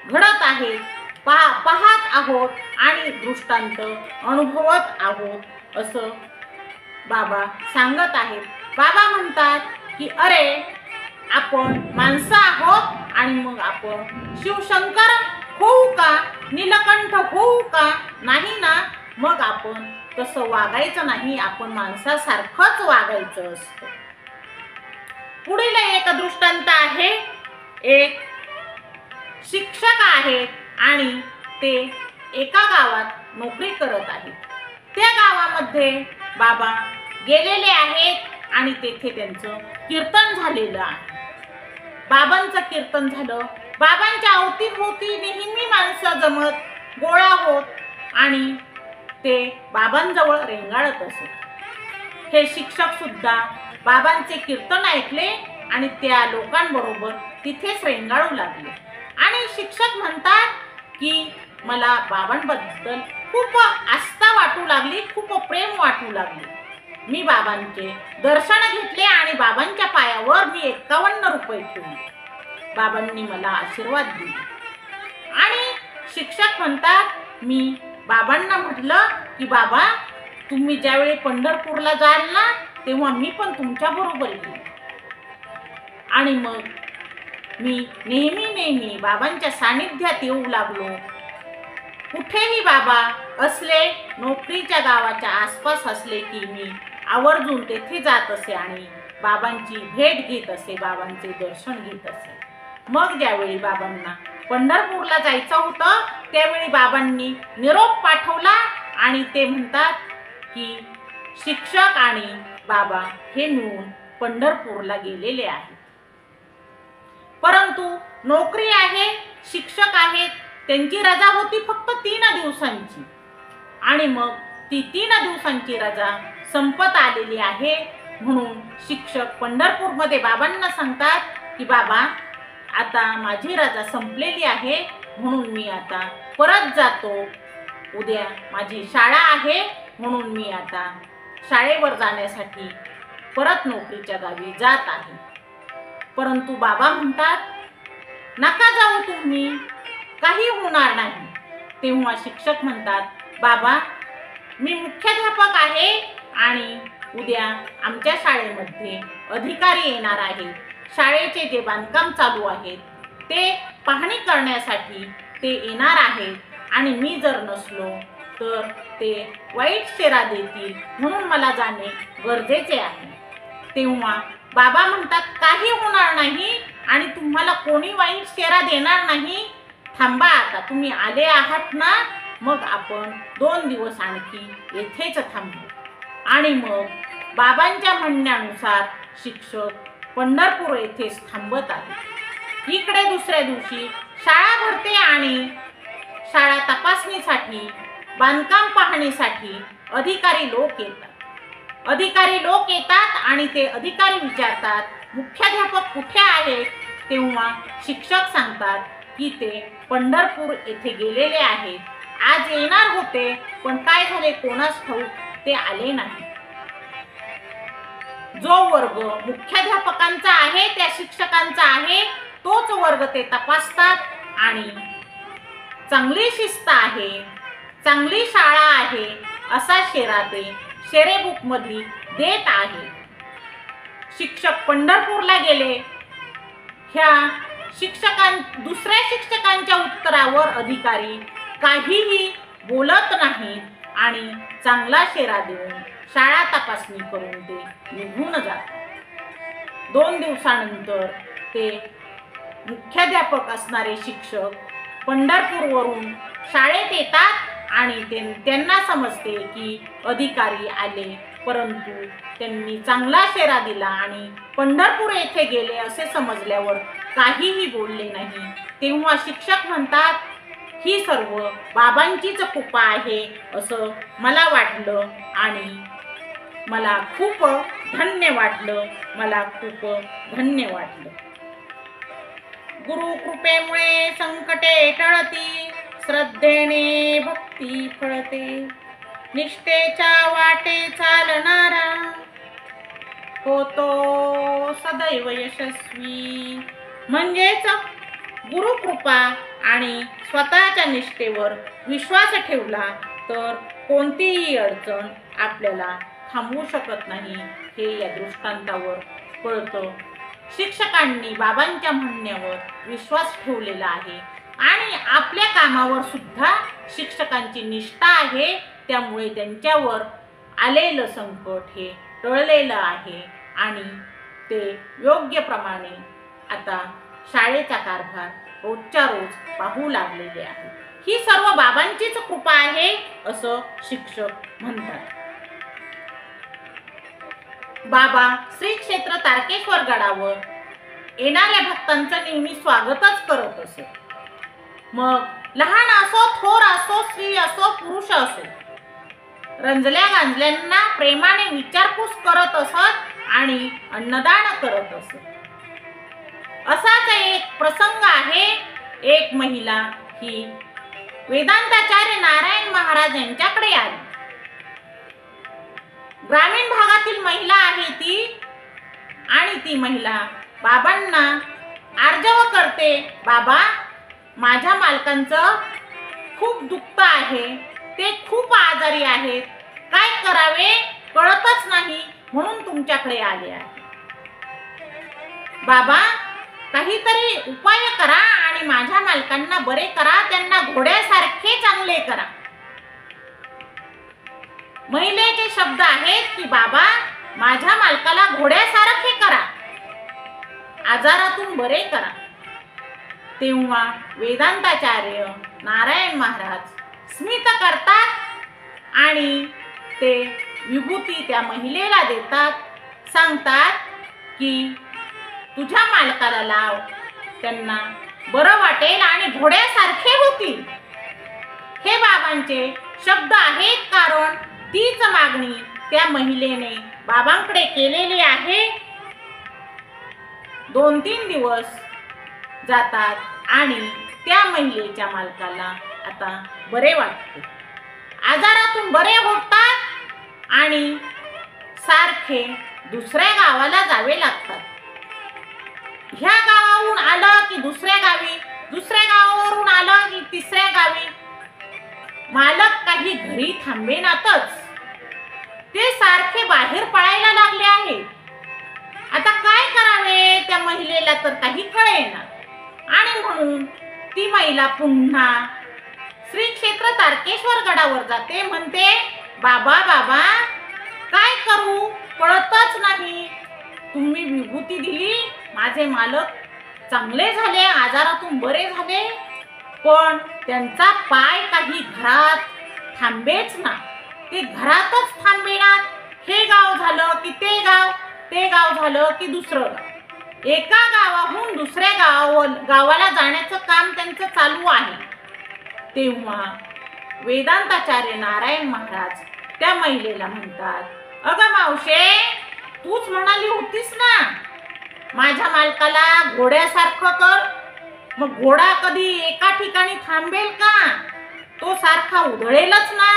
घडत आहेत, पाहत आहोत आणि दृष्टांत अनुभवत आहोत असं बाबा सांगत आहेत. बाबा म्हणतात की अरे आपण माणसं आहोत आणि मग आपण शिवशंकर होऊ का, नीलकंठ होऊ का? नाही ना. मग आपण तसं वागायचं नाही, आपण माणसासारखंच वागायचं असतं. पुढील एक दृष्टांत आहे. एक शिक्षक आहेत आणि ते एका गावात नोकरी करत आहेत. त्या गावामध्ये बाबा गेलेले आहेत आणि तेथे त्यांचं कीर्तन झालेलं आहे. बाबांचं कीर्तन झालं. बाबांच्या अवतीभोवती नेहमी माणसं जमत गोळा होत आणि ते बाबांजवळ रेंगाळत असत. हे शिक्षक सुद्धा बाबांचे कीर्तन ऐकले आणि त्या लोकांबरोबर तिथेच रेंगाळू लागले. आणि शिक्षक म्हणतात की मला बाबांबद्दल खूप आस्था वाटू लागली, खूप प्रेम वाटू लागले. मी बाबांचे दर्शन घेतले आणि बाबांच्या पायावर मी 51 रुपये ठेवले. बाबांनी मला आशीर्वाद दिले. आणि शिक्षक म्हणतात मी बाबांना म्हटलं की बाबा तुम्ही ज्यावेळी पंढरपूरला जाल ना तेव्हा मी पण तुमच्या बरोबर येईल. आणि मग मी नेहमी बाबांच्या सानिध्यात येऊ लागलो. कुठेही बाबा असले, नोकरीच्या गावाच्या आसपास असले की मी आवर्जून तेथे जात असे आणि बाबांची भेट घेत असे, बाबांचे दर्शन घेत असे. मग ज्यावेळी बाबांना पंढरपूरला जायचं होतं त्यावेळी बाबांनी निरोप पाठवला आणि ते म्हणतात की शिक्षक आणि बाबा हे मिळून पंढरपूरला गेलेले आहेत. परंतु नोकरी आहे, शिक्षक आहेत, त्यांची रजा होती फक्त 3 दिवसांची आणि मग ती 3 दिवसांची रजा संपत आलेली आहे. म्हणून शिक्षक पंढरपूरमध्ये बाबांना सांगतात की बाबा आता माझी रजा संपलेली आहे म्हणून मी आता परत जातो. उद्या माझी शाळा आहे म्हणून मी आता शाळेवर जाण्यासाठी परत नोकरीच्या गावी जात आहे. परंतु बाबा म्हणतात नका जाऊ तुम्ही, काही होणार नाही. तेव्हा शिक्षक म्हणतात बाबा मी मुख्याध्यापक आहे आणि उद्या आमच्या शाळेमध्ये अधिकारी येणार आहेत. शाळेचे जे बांधकाम चालू आहेत ते पाहणी करण्यासाठी ते येणार आहेत आणि मी जर नसलो तर ते वाईट शेरा देतील म्हणून मला जाणे गरजेचे आहे. तेव्हा बाबा म्हणतात काही होणार नाही आणि तुम्हाला कोणी वाईट शेरा देणार नाही. थांबा, आता तुम्ही आले आहात ना, मग आपण 2 दिवस आणखी येथेच थांबू. आणि मग बाबांच्या म्हणण्यानुसार शिक्षक पंढरपूर येथेच थांबत आहे. इकडे दुसऱ्या दिवशी शाळा भरते आणि शाळा तपासणीसाठी, बांधकाम पाहणीसाठी अधिकारी लोक येतात आणि ते अधिकारी विचारतात मुख्याध्यापक कुठे आहेत. तेव्हा शिक्षक सांगतात की ते पंढरपूर येथे गेलेले आहेत. आज येणार होते पण काय झाले कोणास ठाऊक ते आले नाही. जो वर्ग मुख्याध्यापकांचा आहे, त्या शिक्षकांचा आहे, तोच वर्ग ते तपासतात आणि चांगली शिस्त आहे, चांगली शाळा आहे असा शेरा ते शेरेबुक मध्ये देत आहे. शिक्षक पंढरपूरला गेले. ह्या दुसऱ्या शिक्षकांच्या उत्तरावर अधिकारी काहीही बोलत नाही आणि चांगला शेरा देऊन शाळा तपासणी करून ते निघून जातात. 2 दिवसानंतर ते मुख्याध्यापक असणारे शिक्षक पंढरपूरवरून शाळेत येतात आणि त्यांना समजते की अधिकारी आले, परंतु त्यांनी चांगला शेरा दिला आणि पंढरपूर येथे गेले असे समजल्यावर काहीही बोलले नाही. तेव्हा शिक्षक म्हणतात ही सर्व बाबांचीच कृपा आहे असं मला वाटलं आणि मला खूप धन्य वाटलं, मला खूप धन्य वाटलं. गुरु कृपेमुळे संकटे टळती, श्रद्धेने भक्ती फळते, निष्ठेच्या वाटे चालणारा होतो सदैव यशस्वी. म्हणजेच गुरुकृपा आणि स्वतःच्या निष्ठेवर विश्वास ठेवला तर कोणतीही अडचण आपल्याला थांबवू शकत नाही, हे या दृष्टांतावर कळतं. शिक्षकांनी बाबांच्या म्हणण्यावर विश्वास ठेवलेला आहे आणि आपल्या कामावर सुद्धा शिक्षकांची निष्ठा आहे, त्यामुळे त्यांच्यावर आलेलं संकट हे टळलेलं आहे आणि ते योग्य प्रमाणे आता शाळेचा कारभार रोजच्या रोज पाहू लागलेले आहे. ही सर्व बाबांचीच कृपा आहे असं शिक्षक म्हणतात. बाबा श्री क्षेत्र तारकेश्वर गडावर येणाऱ्या भक्तांचं नेहमी स्वागतच करत असत. मग लहान असो, थोर असो, स्त्री असो, पुरुष असो, रंजल्या गांजल्यांना प्रेमाने विचारपूस करत असत आणि अन्नदान करत असत. असाच एक प्रसंग आहे. एक महिला ही वेदांताचार्य नारायण महाराज यांच्याकडे आली. ग्रामीण भागातील महिला आहे ती आणि ती महिला बाबांना आर्जव करते, बाबा माझ्या मालकांचं खूप दुःख आहे, ते खूप आजारी आहेत, काय करावे कळतच नाही, म्हणून तुमच्याकडे आले आहे. बाबा काहीतरी उपाय करा आणि माझ्या मालकांना बरे करा, त्यांना घोड्यासारखे चांगले करा. महिलेचे शब्द आहेत की बाबा माझ्या मालकाला घोड्यासारखे करा, आजारातून बरे करा. तेव्हा वेदांताचार्य नारायण महाराज स्मित करतात आणि ते विभूती त्या महिलेला देतात, सांगतात की तुझ्या मालकाला लाव, त्यांना बरं वाटेल आणि घोड्यासारखे होतील. हे बाबांचे शब्द आहेत, कारण तीच मागणी त्या महिलेने बाबांकडे केलेली आहे. 2-3 दिवस जातात आणि त्या महिलेच्या मालकाला आता बरे वाटते, आजारातून बरे होतात आणि सारखे दुसऱ्या गावाला जावे लागतात. ह्या गावावरून आलं की दुसऱ्या गावी, दुसऱ्या गावावरून आलं की तिसऱ्या गावी. मालक काही घरी थांबेनातच, ते सारखे बाहेर पळायला लागले आहेत. आता काय करावे त्या महिलेला तर काही कळेना आणि म्हणून ती महिला पुन्हा श्री क्षेत्र तारकेश्वर गडावर जाते. म्हणते बाबा बाबा काय करू कळतच नाही, तुम्ही विभूती दिली, माझे मालक चांगले झाले, आजारातून बरे झाले, पण त्यांचा पाय काही घरात थांबेच ना, ते घरातच थांबेनात. हे गाव झालं की ते गाव, ते गाव झालं की दुसरं गाव, एका गावाहून दुसऱ्या गावाला जाण्याचं काम त्यांचं चालू आहे. तेव्हा वेदांताचार्य नारायण महाराज त्या महिलेला म्हणतात, अगं मावशे तूच म्हणाली होतीस ना माझ्या मालकाला घोड्यासारखं कर, मग घोडा कधी एका ठिकाणी थांबेल का, तो सारखा उधळेलच ना.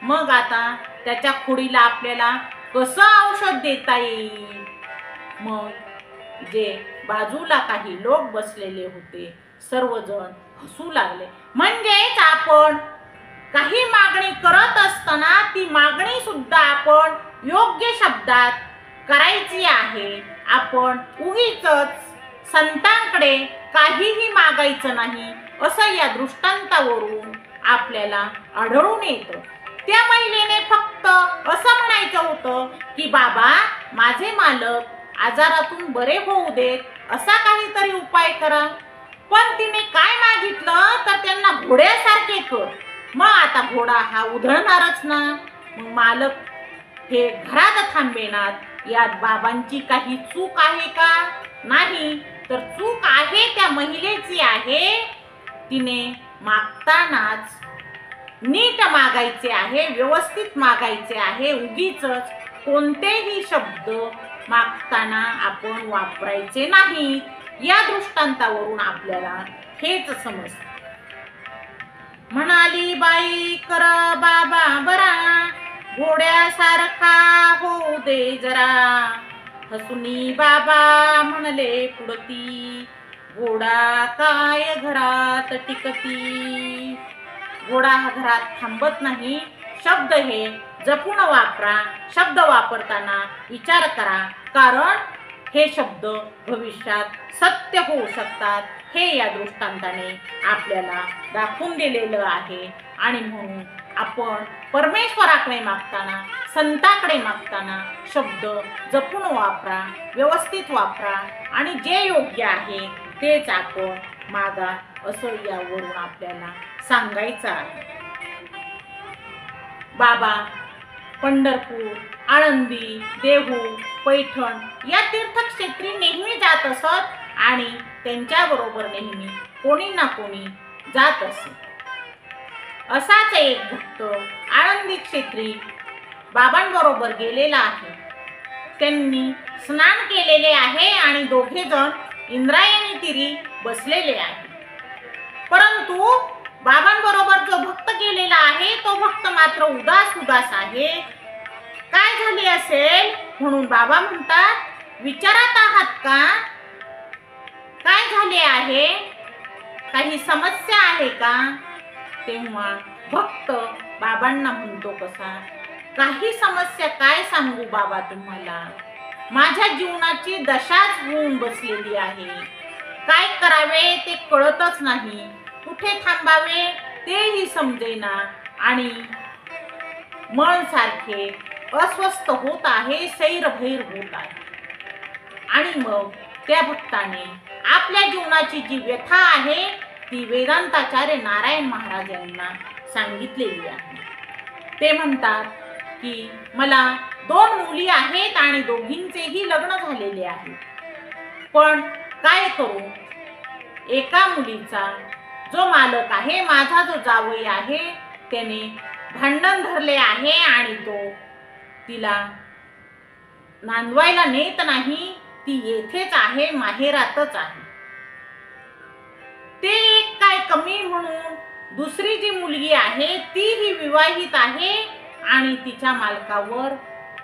मग आता त्याच्या खोडीला आपल्याला कसं औषध देता येईल. मग जे बाजूला काही लोक बसलेले होते सर्वजण हसू लागले. म्हणजेच आपण काही मागणी करत असताना ती मागणी सुद्धा आपण योग्य शब्दात करायची आहे. आपण उगीचच संतांकडे काहीही मागायचं नाही असं या दृष्टांतावरून आपल्याला आढळून येतं. त्या महिलेने फक्त असं म्हणायचं होतं की बाबा माझे मालक आजारातून बरे होऊ देत, असा काहीतरी उपाय करा. पण तिने काय मागितलं तर त्यांना घोड्यासारखे कर. मग आता घोडा हा उधळणारच ना, मग मालक हे घरात थांबेनात. यात बाबांची काही चूक आहे का? नाही, तर चूक आहे त्या महिलेची आहे. तिने मागतानाच नीट मागायचे आहे, व्यवस्थित मागायचे आहे. उगीचच कोणतेही शब्द मागताना आपण वापरायचे नाहीत. या दृष्टांतावरून आपल्याला हेच समजतं. म्हणाली बाई कर बाबा बरा, घोड्यासारखा होऊ दे जरा. हसुनी बाबा म्हणले पुढती, घोडा काय घरात टिकती. घोडा हा घरात थांबत नाही. शब्द हे जपून वापरा. शब्द वापरताना विचार करा, कारण हे शब्द भविष्यात सत्य होऊ शकतात, हे या दृष्टांताने आपल्याला दाखवून दिलेलं आहे. आणि म्हणून आपण परमेश्वराकडे मागताना, संतांकडे मागताना शब्द जपून वापरा, व्यवस्थित वापरा आणि जे योग्य आहे तेच आपण मागा, असं यावरून आपल्याला सांगायचं आहे. बाबा पंढरपूर, आळंदी, देहू, पैठण या तीर्थक्षेत्री नेहमी जात असत आणि त्यांच्याबरोबर नेहमी कोणी ना कोणी जात असे. असाच एक भक्त आळंदी क्षेत्री बाबांबरोबर गेलेला आहे. त्यांनी स्नान केलेले आहे आणि दोघे जण इंद्रायणी तीरी बसलेले आहे. परंतु बाबांबरोबर जो भक्त गेलेला आहे तो भक्त मात्र उदास आहे. काय झाले असेल म्हणून बाबा म्हणतात, विचारात आहात का? काय झाले आहे? काही समस्या आहे का? तेव्हा भक्त बाबांना म्हणतो कसा, काही समस्या काय सांगू बाबा तुम्हाला, माझ्या जीवनाची दशाच होऊन बसलेली आहे. काय करावे ते कळतच नाही, कुठे थांबावे तेही समजेना आणि मन सारखे अस्वस्थ होत आहे, सैरभैर होत आहे. आणि मग त्या भक्ताने आपल्या जीवनाची जी व्यथा आहे ती वेदांताचार्य नारायण महाराज यांना सांगितलेली आहे. ते म्हणतात की मला 2 मुली आहेत आणि दोघींचेही लग्न झालेले आहे. पण काय करू, एका मुलीचा जो मालक आहे, माझा जो जावई आहे, त्याने भांडण धरले आहे आणि तो तिला नांदवायला नेत नाही. ती येथेच आहे, माहेरातच आहे. ते एक काय कमी म्हणून दुसरी जी मुलगी आहे तीही विवाहित आहे आणि तिच्या मालकावर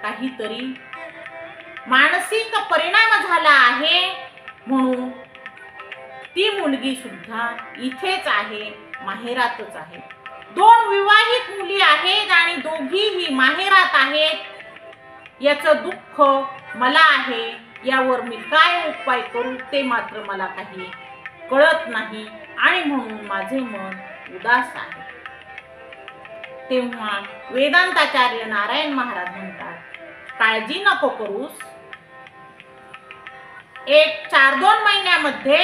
काहीतरी मानसिक परिणाम झाला आहे, म्हणून ती मुलगी सुद्धा इथेच आहे, माहेरातच आहे. 2 विवाहित मुली आहेत आणि दोघीही माहेरात आहेत. याचं दुःख मला आहे. यावर मी काय उपाय करू ते मात्र मला काही कळत नाही आणि म्हणून माझे मन उदास आहे. तेव्हा वेदांताचार्य नारायण महाराज म्हणतात, काळजी नको करूस, एक 4-2 महिन्यामध्ये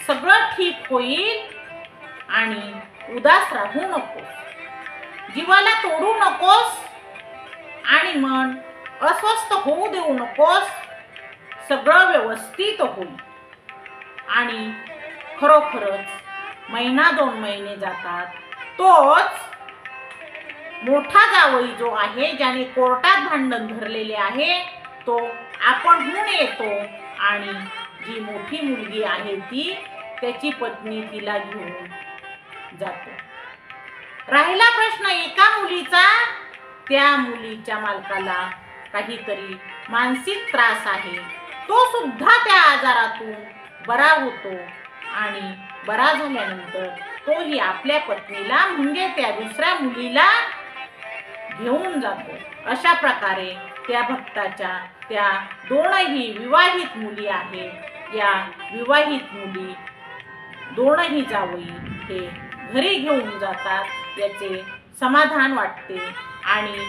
सगळं ठीक होईल आणि उदास राहू नकोस, जीवाला तोडू नकोस आणि मन अस्वस्थ होऊ देऊ नकोस. सगळं व्यवस्थित होईल. आणि खरोखरच 1-2 महिने जातात. तोच मोठा जावई जो आहे, ज्याने कोर्टात भांडण धरलेले आहे, तो आपणहून येतो आणि जी मोठी मुलगी आहे ती त्याची पत्नी तिला घेऊन जातो. राहिला प्रश्न एका मुलीचा, त्या मुलीच्या मालकाला काहीतरी मानसिक त्रास आहे. तो सुद्धा त्या आजारातून बरा होतो आणि बरा झाल्यानंतर तोही आपल्या पत्नीला म्हणजे त्या दुसऱ्या मुलीला घेऊन जातो. अशा प्रकारे त्या भक्ताच्या त्या 2ही विवाहित मुली आहेत. या विवाहित मुली 2ही जावई हे घरी घेऊन जातात. याचे समाधान वाटते आणि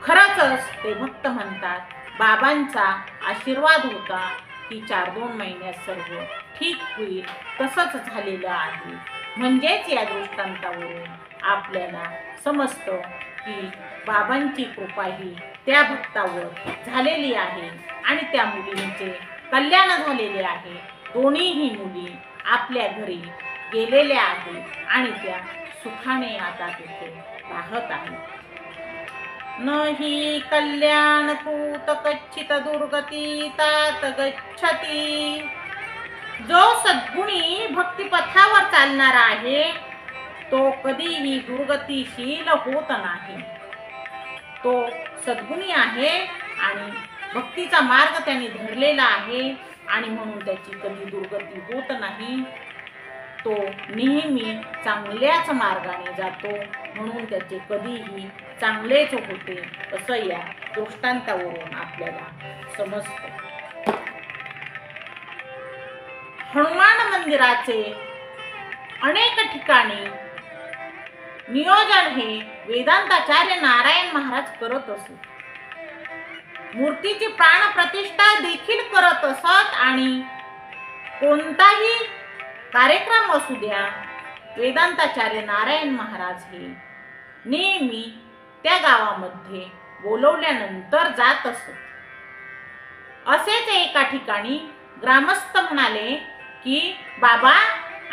खरंच ते भक्त म्हणतात, बाबांचा आशीर्वाद होता की 4-2 महिन्यात सर्व ठीक होईल. तसंच झालेलं आहे. म्हणजेच या दृष्टांतावरून आपल्याला समजतं की बाबांची कृपा ही त्या भक्तावर झालेली आहे आणि त्या मुलींचे कल्याण झालेले आहे. दोन्हीही मुली आपल्या घरी गेलेल्या आहेत आणि त्या सुखाने आता तिथे राहत आहेत. नहि कल्याण पूत कच्चित दुर्गती तात गच्छती. जो सद्गुणी भक्तिपथावर चालणारा आहे तो कधीही दुर्गतीशील होत नाही. तो सद्गुणी आहे आणि भक्तीचा मार्ग त्याने धरलेला आहे आणि म्हणून त्याची कधी दुर्गती होत नाही. तो नेहमी चांगल्याच मार्गाने जातो म्हणून त्याचे कधीही चांगलेच होते असं या दृष्टांतावरून आपल्याला समजतं. हनुमान मंदिराचे अनेक ठिकाणी नियोजन हे वेदांताचार्य नारायण महाराज करत असत. मूर्तीची प्राण प्रतिष्ठा देखील करत असत आणि कोणताही कार्यक्रम असू द्या वेदांताचार्य नारायण महाराज हे नेहमी त्या गावामध्ये बोलवल्यानंतर जात असत. असेच एका ठिकाणी ग्रामस्थ म्हणाले की बाबा,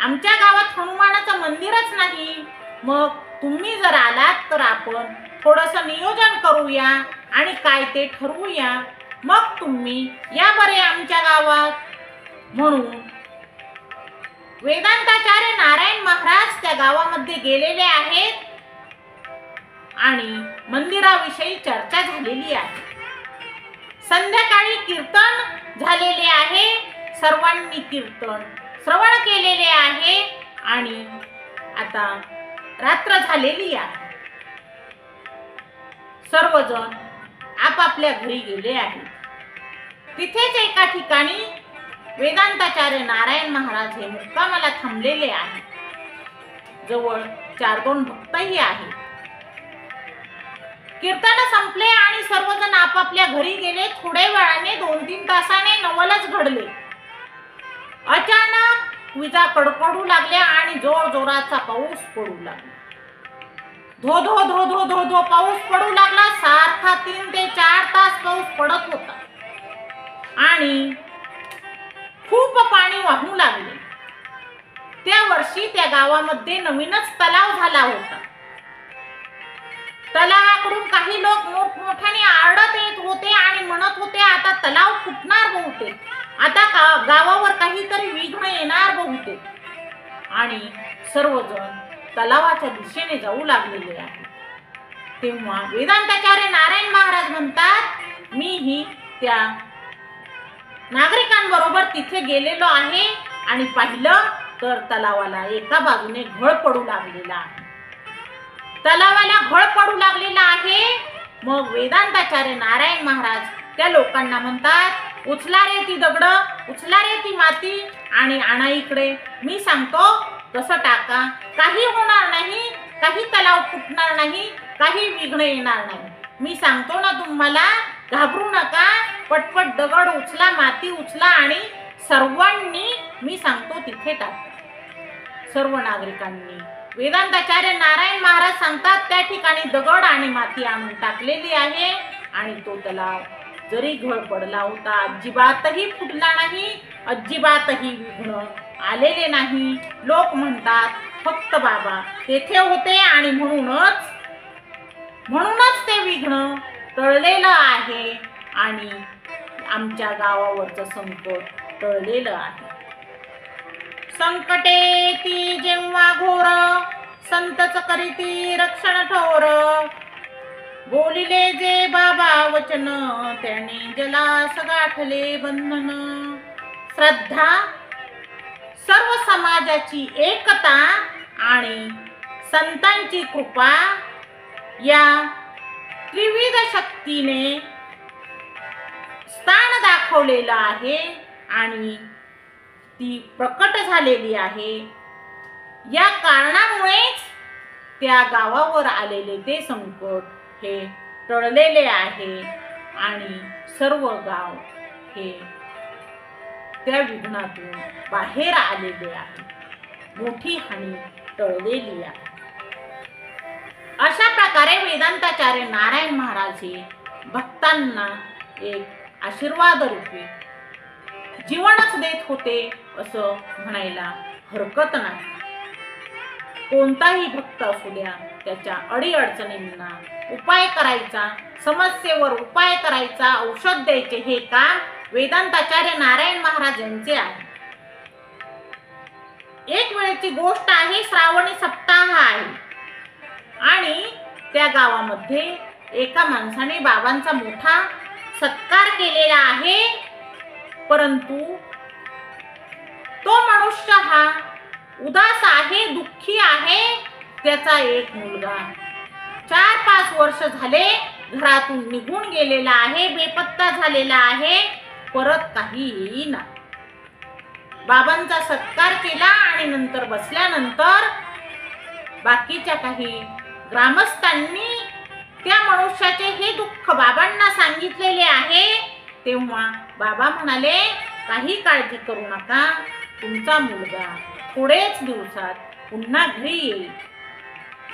आमच्या गावात हनुमानाचं मंदिरच नाही, मग तुम्ही जर आलात तर आपण थोडंसं नियोजन करूया आणि काय ते ठरवूया, मग तुम्ही या बरे आमच्या गावात. म्हणून वेदांताचार्य नारायण महाराज त्या गावामध्ये गेलेले आहेत आणि मंदिराविषयी चर्चा झालेली आहे. संध्याकाळी कीर्तन झालेले आहे, सर्वांनी कीर्तन श्रवण केलेले आहे आणि आता रात्र झालेली आहे. सर्वजण आपापल्या घरी गेले आहेत. तिथेच एका ठिकाणी वेदांताचार्य नारायण महाराज हे मुक्कामाला थांबलेले आहेत. जवळ 4-2 भक्तही आहेत. कीर्तन संपले आणि सर्वजण आपापल्या घरी गेले. थोड्या वेळाने 2-3 तासाने नवलच घडले. अचानक विजा कडकडू लागल्या आणि जोर जोराचा पाऊस पडू लागला. धो धो धो धो धो धो पाऊस पडू लागला. सारखा 3 ते 4 तास पाऊस पडत होता आणि खूप पाणी वाहू लागले. त्या वर्षी त्या गावामध्ये नवीनच तलाव झाला होता. तलावाकडून काही लोक मोठमोठ्याने आरडत येत होते आणि म्हणत होते आता तलाव फुटणार बहुतेक, आता गावावर काहीतरी विघ्न येणार बहुतेक. आणि सर्वजण तलावाच्या दिशेने जाऊ लागलेले आहे. तेव्हा वेदांताचार्य नारायण महाराज म्हणतात, मीही त्या नागरिकांबरोबर तिथे गेलेलो आहे आणि पाहिलं तर तलावाला एका बाजूने घळ पडू लागलेला आहे. तलावाला घळ पडू लागलेला आहे. मग वेदांताचार्य नारायण महाराज त्या लोकांना म्हणतात, उचला रे ती दगड, उचला रे ती माती आणि आणा इकडे. मी सांगतो तसं टाका, काही होणार नाही, काही तलाव फुटणार नाही, काही विघ्न येणार नाही. मी सांगतो ना तुम्हाला, घाबरू नका. पटपट दगड उचला, माती उचला आणि सर्वांनी मी सांगतो तिथे टाका. सर्व नागरिकांनी वेदांताचार्य नारायण महाराज सांगतात त्या ठिकाणी दगड आणि माती आणून टाकलेली आहे आणि तो तलाव जरी घळ पडला होता अजिबातही फुटला नाही, अजिबातही विघ्न आलेले नाही. लोक म्हणतात फक्त बाबा तेथे होते आणि म्हणूनच ते विघ्न टळलेलं आहे आणि आमच्या गावावरचं संकट टळलेलं आहे. संकटे ती जेव्हा घोर, संतच करीती रक्षण ठोर. बोलिले जे बाबा वचन, त्याने जलास गाठले बंधन. श्रद्धा, सर्व समाजाची एकता आणि संतांची कृपा या त्रिविध शक्तीने स्थान दाखवलेलं आहे आणि ती प्रकट झालेली आहे. या कारणामुळेच त्या गावावर आलेले ते संकट हे टळलेले आहे आणि सर्व गाव हे त्या विघ्नातून बाहेर आलेले आहे. मोठी हानी टळलेली आहे. अशा प्रकारे वेदांताचार्य नारायण महाराज हे भक्तांना एक आशीर्वाद रूपी जीवनच देत होते असं म्हणायला हरकत नाही. कोणताही भक्त असू द्या, त्याच्या अडीअडचणींना उपाय करायचा, समस्येवर उपाय करायचा, औषध द्यायचे हे काम वेदांताचार्य नारायण महाराज यांचे आहे. एक वेळची गोष्ट आहे, श्रावणी सप्ताह आहे आणि त्या गावामध्ये एका माणसाने बाबांचा मोठा सत्कार केलेला आहे, परंतु तो मनुष्य हा उदास आहे, दुःखी आहे. त्याचा एक मुलगा 4-5 वर्ष झाले घरातून निघून गेलेला आहे, बेपत्ता झालेला आहे, परत काही येईना. बाबांचा सत्कार केला आणि नंतर बसल्यानंतर बाकीच्या काही ग्रामस्थांनी त्या मनुष्याचे हे दुःख बाबांना सांगितलेले आहे. तेव्हा बाबा म्हणाले, काही काळजी करू नका, तुमचा मुलगा थोडेच दिवसात पुन्हा घरी येईल.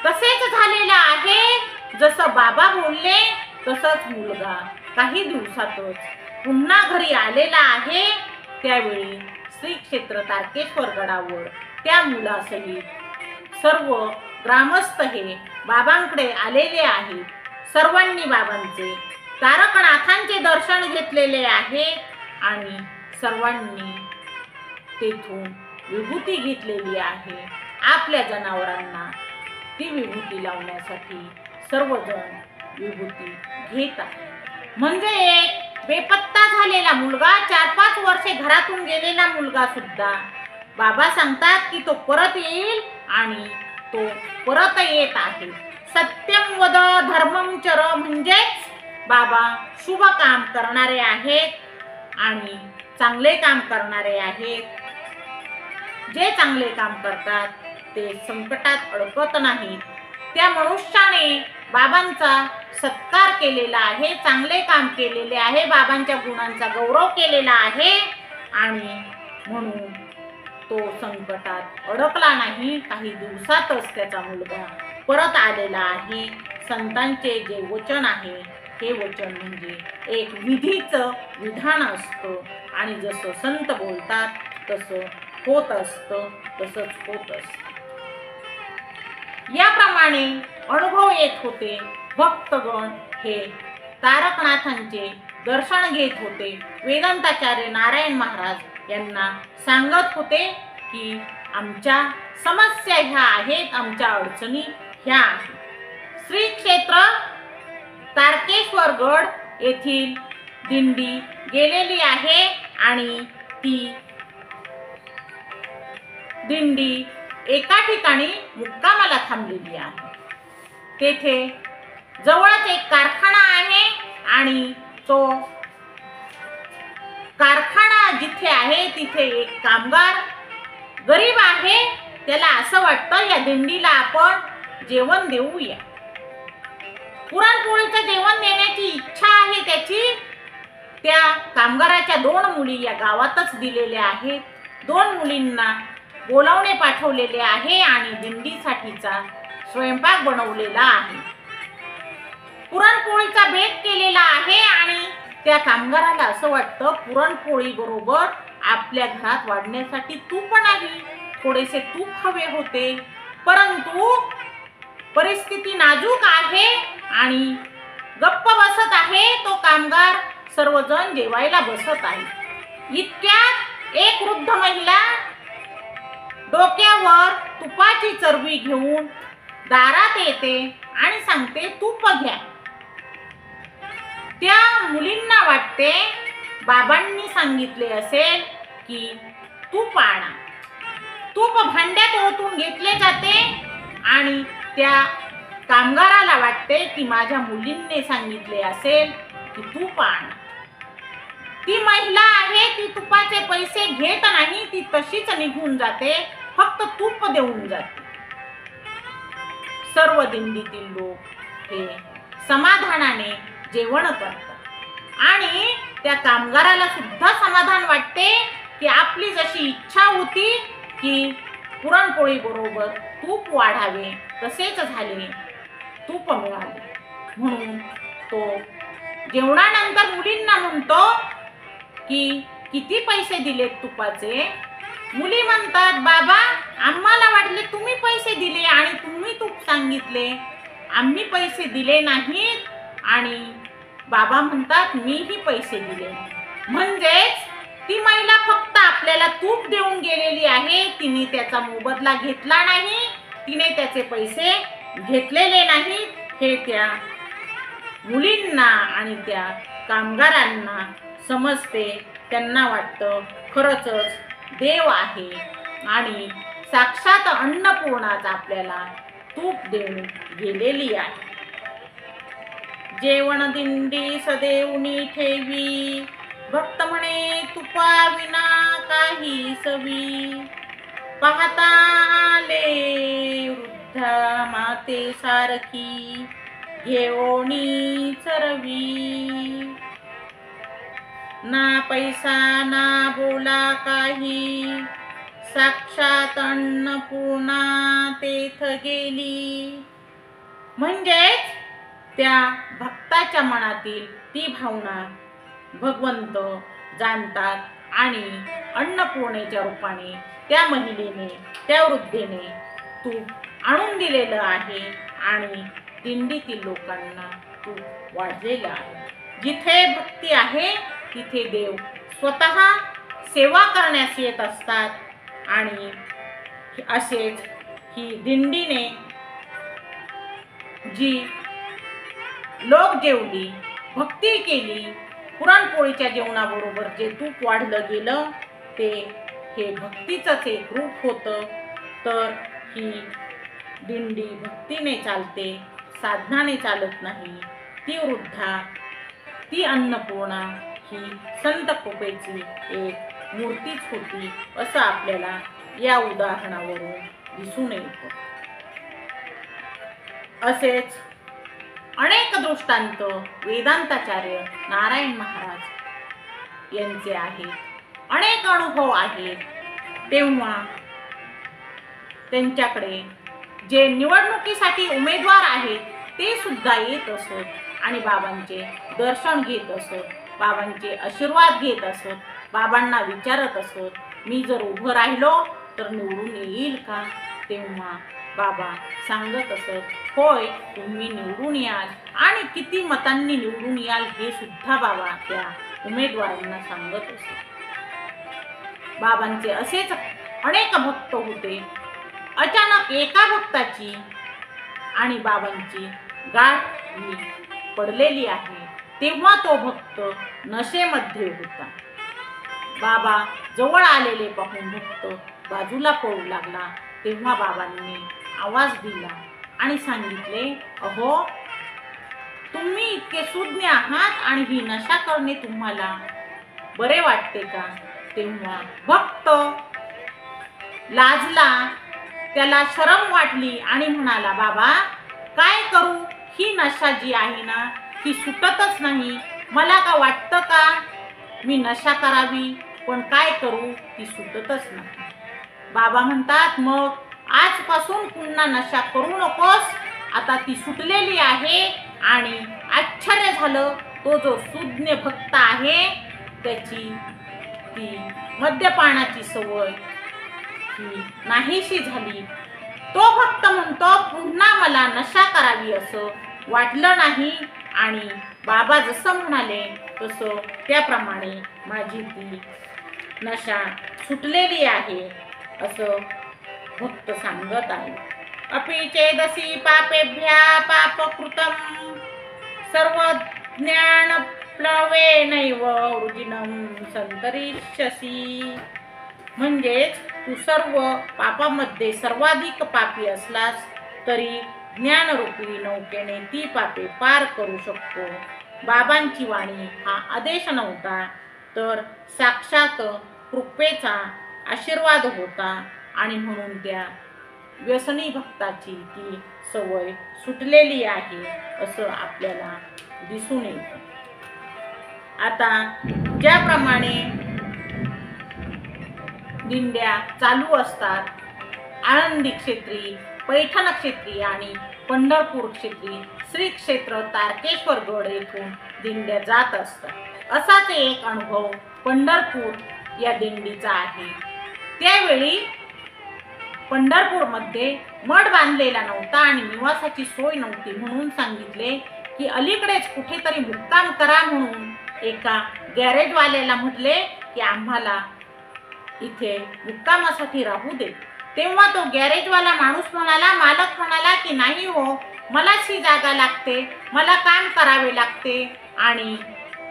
तसेच झालेलं आहे. जसं बाबा बोलले तसंच मुलगा काही दिवसातच पुन्हा घरी आलेला आहे. त्यावेळी श्री क्षेत्र तारकेश्वर गडावर त्या मुलासहित सर्व ग्रामस्थ हे बाबांकडे आलेले आहेत. सर्वांनी बाबांचे तारकनाथांचे दर्शन घेतलेले आहे आणि सर्वांनी तेथून विभूती घेतलेली आहे. आपल्या जनावरांना ती विभूती लावण्यासाठी सर्वजण विभूती घेत आहेत. म्हणजे एक बेपत्ता झालेला मुलगा, 4-5 वर्षे घरातून गेलेला मुलगा सुद्धा बाबा सांगतात की तो परत येईल आणि तो परत येत आहे. सत्यम वद धर्मम चर, म्हणजेच बाबा शुभ काम करणारे आहेत आणि चांगले काम करणारे आहेत. जे चांगले काम करतात ते संकटात अडकत नाहीत. त्या मनुष्याने बाबांचा सत्कार केलेला आहे, चांगले काम केलेले आहे, बाबांच्या गुणांचा गौरव केलेला आहे आणि म्हणून तो संकटात अडकला नाही. काही दिवसातच त्याचा मुलगा परत आलेला आहे. संतांचे जे वचन आहे हे वचन म्हणजे एक विधीचं विधान असतं आणि जसं संत बोलतात तसं होत असतं, तसंच होत असतं. याप्रमाणे अनुभव येत होते. भक्तगण हे तारकनाथांचे दर्शन घेत होते. वेदांताचार्य नारायण महाराज यांना सांगत होते की आमच्या समस्या ह्या आहेत, आमच्या अडचणी ह्या आहेत. श्री क्षेत्र तारकेश्वर गड येथील दिंडी गेलेली आहे आणि ती दिंडी एका ठिकाणी मुक्कामाला थांबलेली आहे. तेथे जवळच एक कारखाना आहे आणि तो कारखाना जिथे आहे तिथे एक कामगार गरीब आहे. त्याला असं वाटतं या दिंडीला आपण जेवण देऊया. पुरणपोळीचं जेवण देण्याची इच्छा आहे त्याची. त्या कामगाराच्या 2 मुली या गावातच दिलेल्या आहेत. 2 मुलींना बोलावणे पाठवलेले आहे आणि दिंडीसाठीचा स्वयंपाक बनवलेला आहे. पुरणपोळीचा बेत केलेला आहे आणि त्या कामगाराला असं वाटतं पुरणपोळी बरोबर आपल्या घरात वाढण्यासाठी तूप नाही, थोडेसे तूप हवे होते. परंतु परिस्थिती नाजूक आहे आणि गप्प बसत आहे तो कामगार. सर्वजण जेवायला बसत आहे. इतक्यात एक वृद्ध महिला डोक्यावर तुपाची चरबी घेऊन दारात येते आणि सांगते, तूप घ्या. त्या मुलींना वाटते बाबांनी सांगितले असेल की तूप आणा. तूप भांड्यात ओतून घेतले जाते आणि त्या कामगाराला वाटते की माझ्या मुलींनी सांगितले असेल की तूप आणा. ती महिला आहे, ती तुपाचे पैसे घेत नाही, ती तशीच निघून जाते, फक्त तूप देऊन जाते. सर्व दिंडीतील लोक हे समाधानाने जेवण करतात आणि त्या कामगाराला सुद्धा समाधान वाटते की आपली जशी इच्छा होती की पुरणपोळी बरोबर तूप वाढावे तसेच झाले, तूप मिळाले. म्हणून तो जेवणानंतर मुलींना म्हणतो की किती पैसे दिलेत तुपाचे. मुली म्हणतात, बाबा आम्हाला वाटले तुम्ही पैसे दिले आणि तुम्ही तूप सांगितले, आम्ही पैसे दिले नाहीत. आणि बाबा म्हणतात मीही पैसे दिले. म्हणजेच ती महिला फक्त आपल्याला तूप देऊन गेलेली आहे, तिने त्याचा मोबदला घेतला नाही, तिने त्याचे पैसे घेतलेले नाहीत, हे त्या मुलींना आणि त्या कामगारांना समजते. त्यांना वाटतं खरंच देव आहे आणि साक्षात अन्नपूर्णाच आपल्याला तूप देऊन गेलेली आहे. जेवण दिंडी सदेवनी ठेवी, भक्त म्हणे तुपा विना काही सवी. पाहता आले वृद्धा माते सारखी, घेऊनी चरवी. ना पैसा ना बोला काही, साक्षात अन्नपूर्णा तेथ गेली. म्हणजेच त्या भक्ताच्या मनातील ती भावना भगवंत जाणतात आणि अन्नपूर्णेच्या रूपाने त्या महिलेने, त्या वृद्धेने तूप आणून दिलेलं आहे आणि दिंडीतील लोकांना तूप वाढलेलं आहे. जिथे भक्ती आहे तिथे देव स्वतः सेवा करण्यास येत असतात आणि असेच ही दिंडीने जी लोक जेवली, भक्ती केली, पुरणपोळीच्या जेवणाबरोबर जे तूप वाढलं गेलं ते हे भक्तीचंच एक रूप होतं. तर ही दिंडी भक्तीने चालते, साधनाने चालत नाही. ती वृद्धा, ती अन्नपूर्णा ही संत कृपेची एक मूर्तीच होती, असं आपल्याला या उदाहरणावरून दिसून येतं. असेच अनेक दृष्टांत वेदांताचार्य नारायण महाराज यांचे आहेत. अनेक अनुभव आहेत. तेव्हा त्यांच्याकडे जे निवडणुकीसाठी उमेदवार आहेत ते सुद्धा येत असत आणि बाबांचे दर्शन घेत असत, बाबांचे आशीर्वाद घेत असत, बाबांना विचारत असत, मी जर उभं राहिलो तर निवडून येईल का? तेव्हा बाबा सांगत असत, होय तुम्ही निवडून याल आणि किती मतांनी निवडून याल हे सुद्धा बाबा त्या उमेदवारांना सांगत असत. बाबांचे असेच अनेक भक्त होते. अचानक एका भक्ताची आणि बाबांची गाठ पडलेली आहे. तेव्हा तो भक्त नशेमध्ये होता. बाबा जवळ आलेले पाहून भक्त बाजूला पळू लागला. तेव्हा बाबांनी आवाज दिला आणि सांगितले, अहो तुम्ही इतके सुज्ञ आहात आणि ही नशा करणे तुम्हाला बरे वाटते का? तेव्हा भक्त लाजला, त्याला शरम वाटली आणि म्हणाला, बाबा काय करू, ही नशा जी आहे ना ती सुटतच नाही. मला का वाटतं का मी नशा करावी, पण काय करू ती सुटतच नाही. बाबा म्हणतात, मग आजपासून पुन्हा नशा करू नकोस, आता ती सुटलेली आहे. आणि आश्चर्य झालं, तो जो सुज्ञ भक्त आहे त्याची ती मद्यपानाची सवय ही नाहीशी झाली. तो भक्त म्हणतो, पुन्हा मला नशा करावी असं वाटलं नाही आणि बाबा जसं म्हणाले तसं त्याप्रमाणे माझी ती नशा सुटलेली आहे असं भक्त सांगत आहे. अपि चेदसी पापेभ्या पापकृतं सर्व ज्ञान प्लवेनैव वृजिनं संतरिष्यसि. म्हणजेच तू सर्व पापामध्ये सर्वाधिक पापी असलास तरी ज्ञानरूपी नौकेने ती पापे पार करू शकतो. बाबांची वाणी हा आदेश नव्हता, तर साक्षात कृपेचा आशीर्वाद होता आणि म्हणून त्या व्यसनी भक्ताची ती सवय सुटलेली आहे असं आपल्याला दिसून येतं. आता ज्याप्रमाणे दिंड्या चालू असतात, आळंदी क्षेत्री, पैठण क्षेत्री आणि पंढरपूर क्षेत्री, श्री क्षेत्र तारकेश्वरगड येथून दिंड्या जात असतात. असाच एक अनुभव पंढरपूर या दिंडीचा आहे. त्यावेळी पंढरपूरमध्ये मठ बांधलेला नव्हता आणि निवासाची सोय नव्हती, म्हणून सांगितले की अलीकडेच कुठेतरी मुक्काम करा. म्हणून एका गॅरेजवाल्याला म्हटले की आम्हाला इथे मुक्कामासाठी राहू दे. तेव्हा तो गॅरेजवाला माणूस म्हणाला, मालक म्हणाला की नाही हो, मलाच ही जागा लागते, मला काम करावे लागते आणि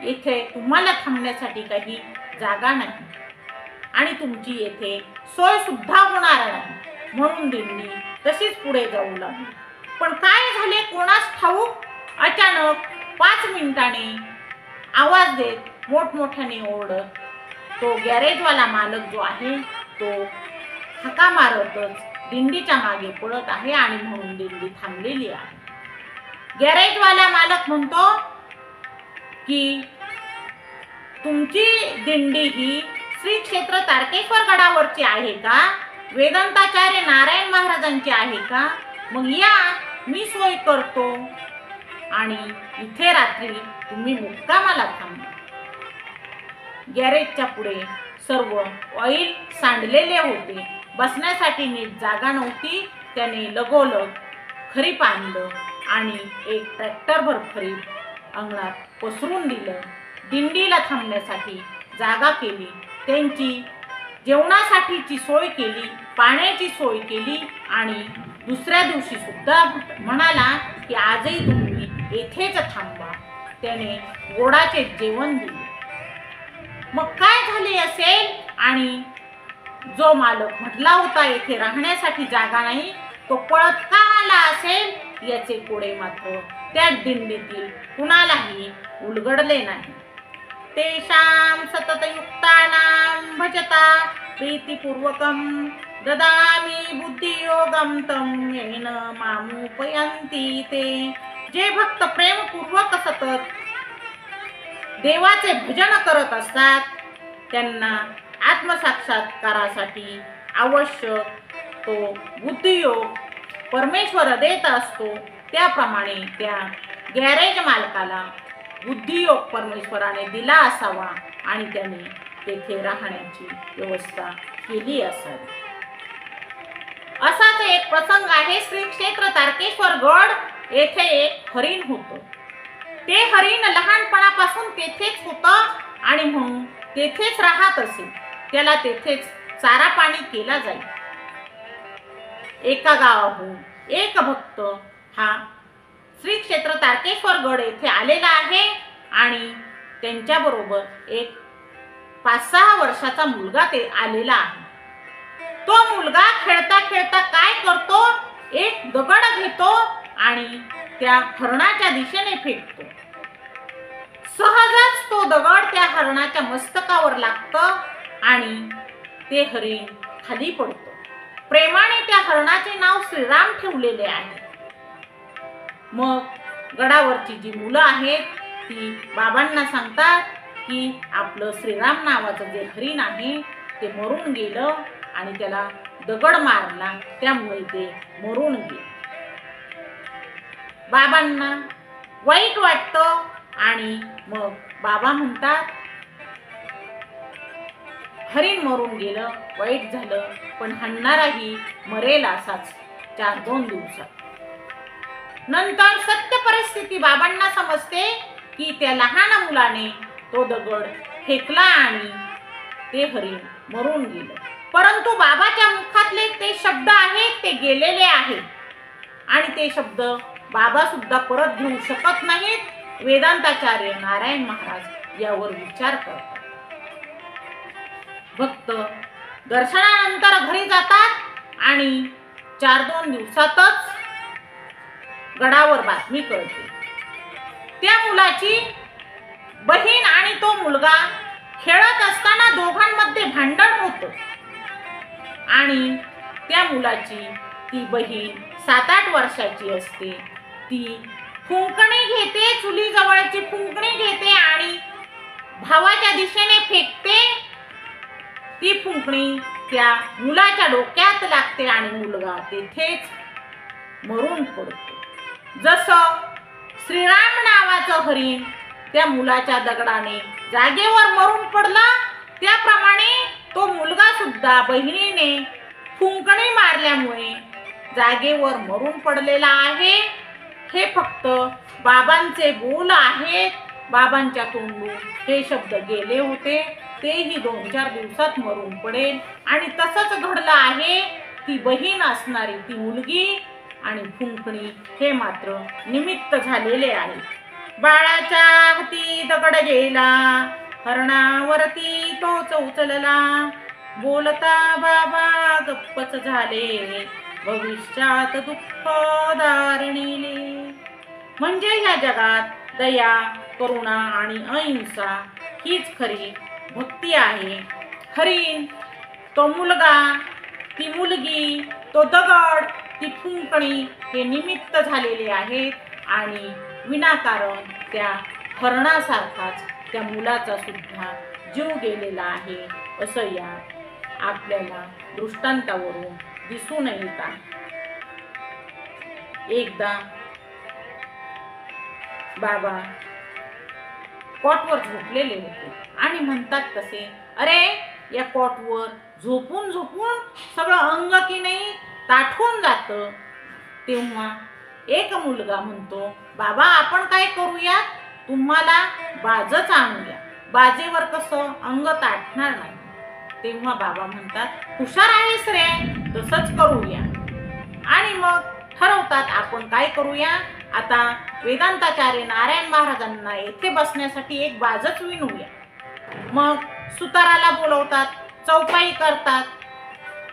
इथे तुम्हाला थांबण्यासाठी काही जागा नाही आणि तुमची येथे सोय सुद्धा होणार नाही. म्हणून दिंडी तशीच पुढे जाऊ लागली. पण काय झाले कोणास ठाऊक, अचानक 5 मिनिटांनी आवाज देत मोठमोठ्याने ओरडत तो गॅरेजवाला मालक जो आहे तो हाका मारतच दिंडीच्या मागे पळत आहे आणि म्हणून दिंडी थांबलेली आहे. गॅरेजवाला मालक म्हणतो की तुमची दिंडी ही श्री क्षेत्र तारकेश्वर गडावरची आहे का, वेदांताचार्य नारायण महाराजांची आहे का? मग या, मी सोय करतो आणि इथे रात्री तुम्ही मुक्कामाला थांबा. गॅरेजच्या पुढे सर्व ऑइल सांडलेले होते, बसण्यासाठी नीट जागा नव्हती. त्याने लगोलग खरीप आणलं आणि एक ट्रॅक्टरभर खरीप अंगणात पसरून दिलं. दिंडीला थांबण्यासाठी जागा केली, त्यांची जेवणासाठीची सोय केली, पाण्याची सोय केली आणि दुसऱ्या दिवशी सुद्धा म्हणाला की आजही तुम्ही येथेच थांबा. त्याने गोडाचे जेवण दिले. मग काय झाले असेल आणि जो मालक म्हटला होता येथे राहण्यासाठी जागा नाही, तो पळत का आला असेल याचे कोडे मात्र त्या दिंडीतील कुणालाही उलगडले नाही. तेषां सततयुक्तानां भजता प्रीतिपूर्वकं ददामि बुद्धियोगं तं येन मामुपयन्ति ते. जे भक्त प्रेमपूर्वक सतत देवाचे भजन करत असतात त्यांना आत्मसाक्षात्कारासाठी आवश्यक तो बुद्धियोग परमेश्वर देत असतो. त्याप्रमाणे त्या गॅरेज मालकाला बुद्धियोग परमेश्वराने दिला असावा आणि त्याने तेथे राहण्याची व्यवस्था केली असावी. असाच एक प्रसंग आहे. श्री क्षेत्र तारकेश्वर गड येथे एक हरिण होतं. ते हरिण लहानपणापासून तेथेच होतं आणि म्हणून तेथेच राहत असे. त्याला तेथेच चारा पाणी केला जाईल. एका गावाहून एक भक्त हा श्री क्षेत्र तारकेश्वर गड येथे आलेला आहे आणि त्यांच्याबरोबर एक 5-6 वर्षाचा मुलगा ते आलेला आहे. तो मुलगा खेळता खेळता काय करतो, एक दगड घेतो आणि त्या हरणाच्या दिशेने फेकतो. सहजच तो दगड त्या हरणाच्या मस्तकावर लागतं आणि ते हरिण खाली पडतं. प्रेमाने त्या हरणाचे नाव श्रीराम ठेवलेले आहे. मग गडावरची जी मुलं आहेत ती बाबांना सांगतात की आपलं श्रीराम नावाचं जे हरिण आहे ते मरून गेलं आणि त्याला दगड मारला, त्यामुळे ते मरून गेले. बाबांना वाईट वाटतं आणि मग बाबा म्हणतात हरिण मरून गेलं, वाईट झालं, पण हाणणाराही मरेल असाच 4-2 दिवसात. नंतर सत्य परिस्थिती बाबांना समजते की त्या लहान मुलाने तो दगड फेकला आणि ते हरिण मरून गेलं. परंतु बाबाच्या मुखातले ते शब्द आहेत ते गेलेले आहेत आणि ते शब्द बाबा सुद्धा परत घेऊ शकत नाहीत. वेदांताचार्य नारायण महाराज यावर विचार करतात. भक्त दर्शनानंतर घरी जातात आणि 4-2 दिवसातच गडावर बातमी कळते. त्या मुलाची बहीण आणि तो मुलगा खेळत असताना दोघांमध्ये भांडण होतं आणि त्या मुलाची ती बहीण 7-8 वर्षाची असते. ती फुंकणी घेते, चुलीजवळची फुंकणी घेते आणि भावाच्या दिशेने फेकते. ती फुंकणी त्या मुलाच्या डोक्यात लागते आणि मुलगा तेथेच मरून पडतो. जसं श्रीराम नावाचं हरिण त्या मुलाच्या दगडाने जागेवर मरून पडला, त्याप्रमाणे तो मुलगा सुद्धा बहिणीने फुंकणी मारल्यामुळे जागेवर मरून पडलेला आहे. हे फक्त बाबांचे बोल आहेत. बाबांच्या तोंडून हे शब्द गेले होते, तेही 2-4 दिवसात मरून पडेल. आणि तसंच घडलं आहे. ती बहीण असणारी ती मुलगी आणि फुंकणी हे मात्र निमित्त झालेले आहे. बाळाच्या हाती दगड गेला, हरणावरती तोच उचलला, बोलता बाबा गप्पच झाले, भविष्यात दुःख दारणिले. म्हणजे या जगात दया, करुणा आणि अहिंसा हीच खरी भक्ती आहे. हरिण, तो मुलगा, ती मुलगी, तो दगड, ती फुंकणी हे निमित्त झालेले आहेत आणि विनाकारण त्या हरणासारखाच त्या मुलाचा सुद्धा जीव गेलेला आहे, असं या आपल्याला दृष्टांतावरून दिसून येत आहे. एकदा बाबा कॉटवर झोपलेले होते आणि म्हणतात तसे, अरे या कॉटवर झोपून झोपून सगळं अंग की नाही ताठून जातं. तेव्हा एक मुलगा म्हणतो, बाबा आपण काय करूया, तुम्हाला बाजच आणूया, बाजेवर कसं अंग ताठणार नाही. तेव्हा बाबा म्हणतात, हुशार आहेस रे, तसंच करूया. आणि मग ठरवतात आपण काय करूया, आता वेदांताचार्य नारायण महाराजांना येथे बसण्यासाठी एक बाजच विणूया. मग सुताराला बोलवतात, चौपाई करतात.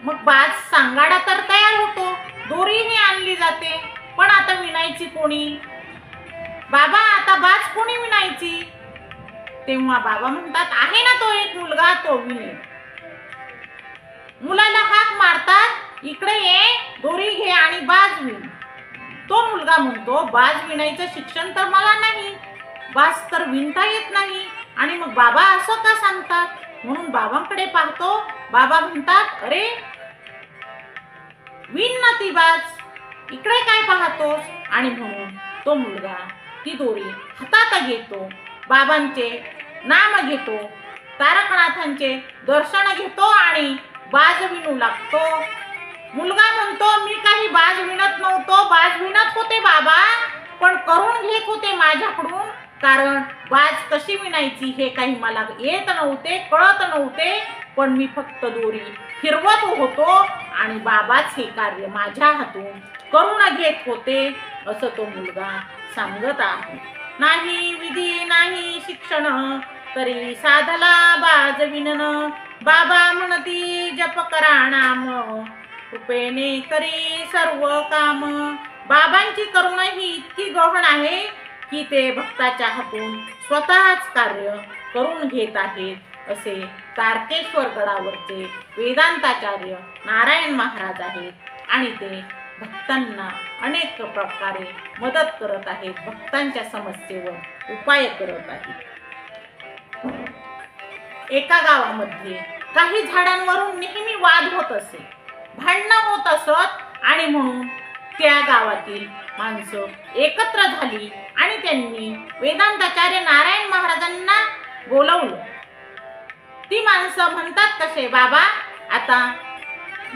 मग बाज सांगाडा तर तयार होतो, दोरीही आणली जाते. पण आता विणायची कोणी, बाबा आता बाज कोणी विणायची. तेव्हा बाबा म्हणतात, आहे ना तो एक मुलगा, तो विणे. मुलाला हाक मारतात, इकडे ये, दोरी घे आणि बाज विण. तो मुलगा म्हणतो, बाज विणायचं शिक्षण तर मला नाही, बाज तर विणता येत नाही. आणि मग बाबा असं का सांगतात, म्हणून बाबांकडे पाहतो. बाबा म्हणतात, अरे विण ना ती बाज, इकडे काय पाहतोस. आणि म्हणून तो मुलगा ती दोरी हातात घेतो, बाबांचे नाम घेतो, तारकनाथांचे दर्शन घेतो आणि बाज विणू लागतो. मुलगा म्हणतो, मी काही बाज विणत नव्हतो, बाज विणत होते बाबा, पण करून घेत होते माझ्याकडून, कारण बाज कशी विणायची हे काही मला येत नव्हते, कळत नव्हते. पण मी फक्त दोरी फिरवत होतो आणि बाबाच हे कार्य माझ्या हातून करून घेत होते, असं तो मुलगा सांगत आहे. नाही विधी नाही शिक्षण, तरी साधला बाज विणन, बाबा म्हणती जप करा नाम, कृपेने करी सर्व काम. बाबांची करुणा ही इतकी गहन आहे की ते भक्ताच्या हातून स्वतःच कार्य करून घेत आहेत, असे तारकेश्वर गडावरचे वेदांताचार्य नारायण महाराज आहेत. आणि ते भक्तांना अनेक प्रकारे मदत करत आहेत, भक्तांच्या समस्येवर उपाय करत आहेत. एका गावामध्ये काही झाडांवरून नेहमी वाद होत असे, भांडणं होत असत. आणि म्हणून त्या गावातील माणसं एकत्र झाली आणि त्यांनी वेदांताचार्य नारायण महाराजांना बोलवलं. ती माणसं म्हणतात कसे, बाबा आता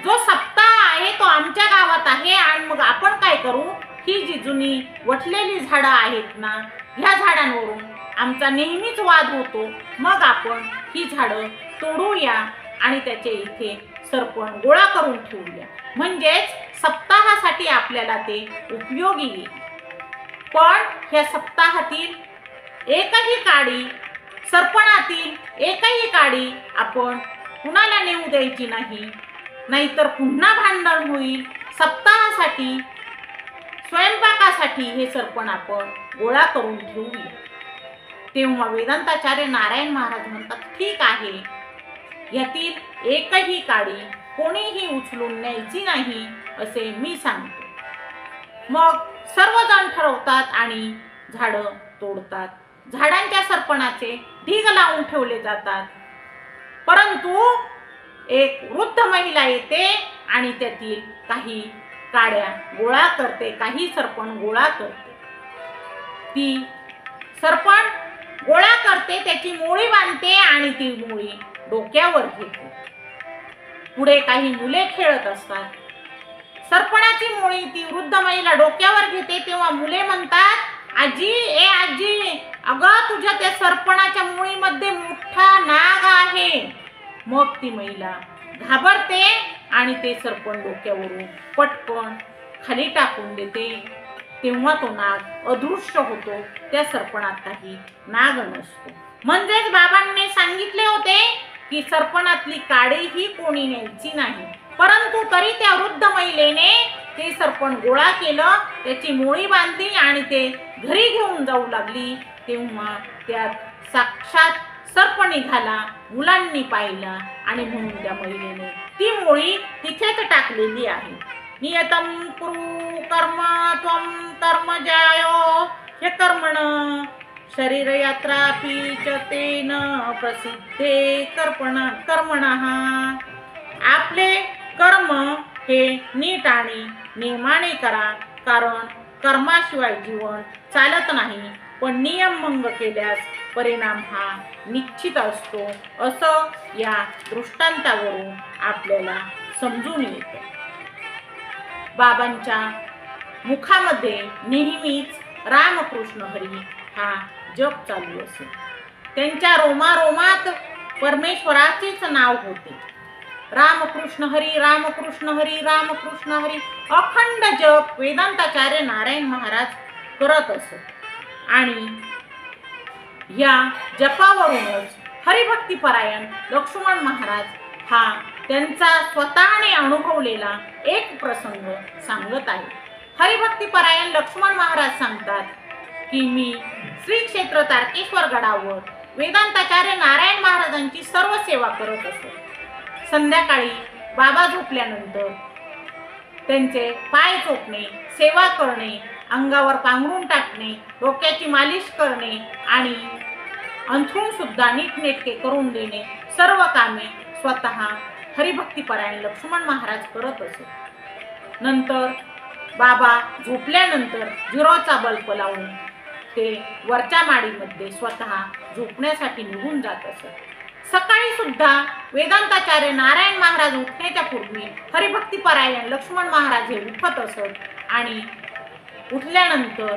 जो सप्ताह आहे तो आमच्या गावात आहे आणि मग आपण काय करू, ही जी जुनी वठलेली झाडं आहेत ना, ह्या झाडांवरून आमचा नेहमीच वाद होतो, मग आपण ही झाडं तोडूया आणि त्याचे इथे सरपण गोळा करून ठेवूया, म्हणजेच सप्ताहासाठी आपल्याला ते उपयोगी येईल. पण ह्या सप्ताहातील एकही काडी, सरपणातील एकही काडी आपण कुणाला नेऊ द्यायची नाही, नाहीतर पुन्हा भांडण होईल. सप्ताहासाठी स्वयंपाकासाठी हे सरपण आपण गोळा करून ठेवूया. तेव्हा वेदांताचार्य नारायण महाराज म्हणतात, ठीक आहे, यातील एकही काडी कोणीही उचलून न्यायची नाही असे मी सांगतो. मग सर्वजण ठरवतात आणि झाडं तोडतात. झाडांच्या सरपणाचे ढीग लावून ठेवले जातात. परंतु एक वृद्ध महिला येते आणि त्यातील काही काड्या गोळा करते, काही सरपण गोळा करते. ती सरपण गोळा करते, त्याची मोळी बांधते आणि ती मोळी डोक्यावर घेते. पुढे काही मुले खेळत असतात. सरपणाची मोळी ती वृद्ध महिला डोक्यावर घेते तेव्हा मुले म्हणतात, आजी, ए आजी, अगं तुझ्या त्या सरपणाच्या मुळीमध्ये मोठा नाग आहे. मग ती महिला घाबरते आणि ते सरपण डोक्यावरून पटकन खाली टाकून देते. तेव्हा तो नाग अदृश्य होतो. त्या सरपणात काही नाग नसतो. म्हणजेच बाबांनी सांगितले होते की सरपणातली काडीही कोणी न्यायची नाही. परंतु तरी त्या वृद्ध महिलेने ते सरपण गोळा केलं, त्याची मोळी बांधली आणि ते घरी घेऊन जाऊ लागली. तेव्हा त्यात साक्षात सर्प निघाला. मुलांनी पाहिला आणि म्हणून त्या महिलेने ती मोळी तिथेच टाकलेली आहे. नियतं कुरु कर्म त्वं कर्मजायो ह्यकर्मण शरीरयात्रापि च तेन प्रसिद्धे कर्मणः. आपले कर्म हे नीट आणि नियमाने करा, कारण कर्माशिवाय जीवन चालत नाही. पण नियम भंग केल्यास परिणाम हा निश्चित असतो, असं या दृष्टांतावरून आपल्याला समजून येतं. बाबांच्या मुखामध्ये नेहमीच रामकृष्ण हरी हा जप चालू असे. त्यांच्या रोमारोमात परमेश्वराचेच नाव होते. रामकृष्ण हरी, रामकृष्ण हरी, रामकृष्ण हरी अखंड जप वेदांताचार्य नारायण महाराज करत असत. आणि या जपावरूनच हरिभक्तीपरायण लक्ष्मण महाराज हा त्यांचा स्वतःने अनुभवलेला एक प्रसंग सांगत आहे. हरिभक्तीपरायण लक्ष्मण महाराज सांगतात की मी श्री क्षेत्र तारकेश्वर गडावर वेदांताचार्य नारायण महाराजांची सर्व सेवा करत असत. संध्याकाळी बाबा झोपल्यानंतर त्यांचे पाय चोपणे, सेवा करणे, अंगावर पांघरून टाकणे, डोक्याची मालिश करणे आणि अंथरूण सुद्धा नीटनेटके करून देणे, सर्व कामे स्वतः हरिभक्तीपरायण लक्ष्मण महाराज करत असत. नंतर बाबा झोपल्यानंतर झिरोचा बल्ब लावून ते वरच्या माडीमध्ये स्वतः झोपण्यासाठी निघून जात असत. सकाळी सुद्धा वेदांताचार्य नारायण महाराज उठण्याच्या पूर्वी हरिभक्तीपरायण लक्ष्मण महाराज हे उठत असत आणि उठल्यानंतर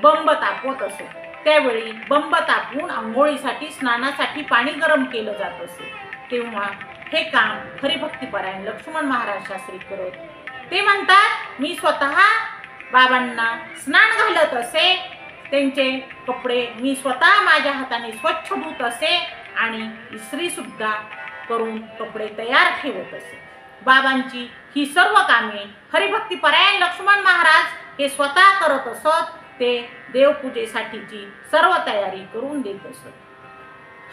बंब तापवत असत. त्यावेळी बंब तापवून आंघोळीसाठी स्नानासाठी पाणी गरम केलं जात असे. तेव्हा हे काम हरिभक्तीपरायण लक्ष्मण महाराज शास्त्री करत. ते म्हणतात मी स्वतः बाबांना स्नान घालत असे, त्यांचे कपडे मी स्वतः माझ्या हाताने स्वच्छ धुत असे आणि इस्त्री सुद्धा करून कपडे तयार ठेवत असे. बाबांची ही सर्व कामे हरिभक्तीपरायण लक्ष्मण महाराज हे स्वतः करत असत. ते देवपूजेसाठीची सर्व तयारी करून देत असत.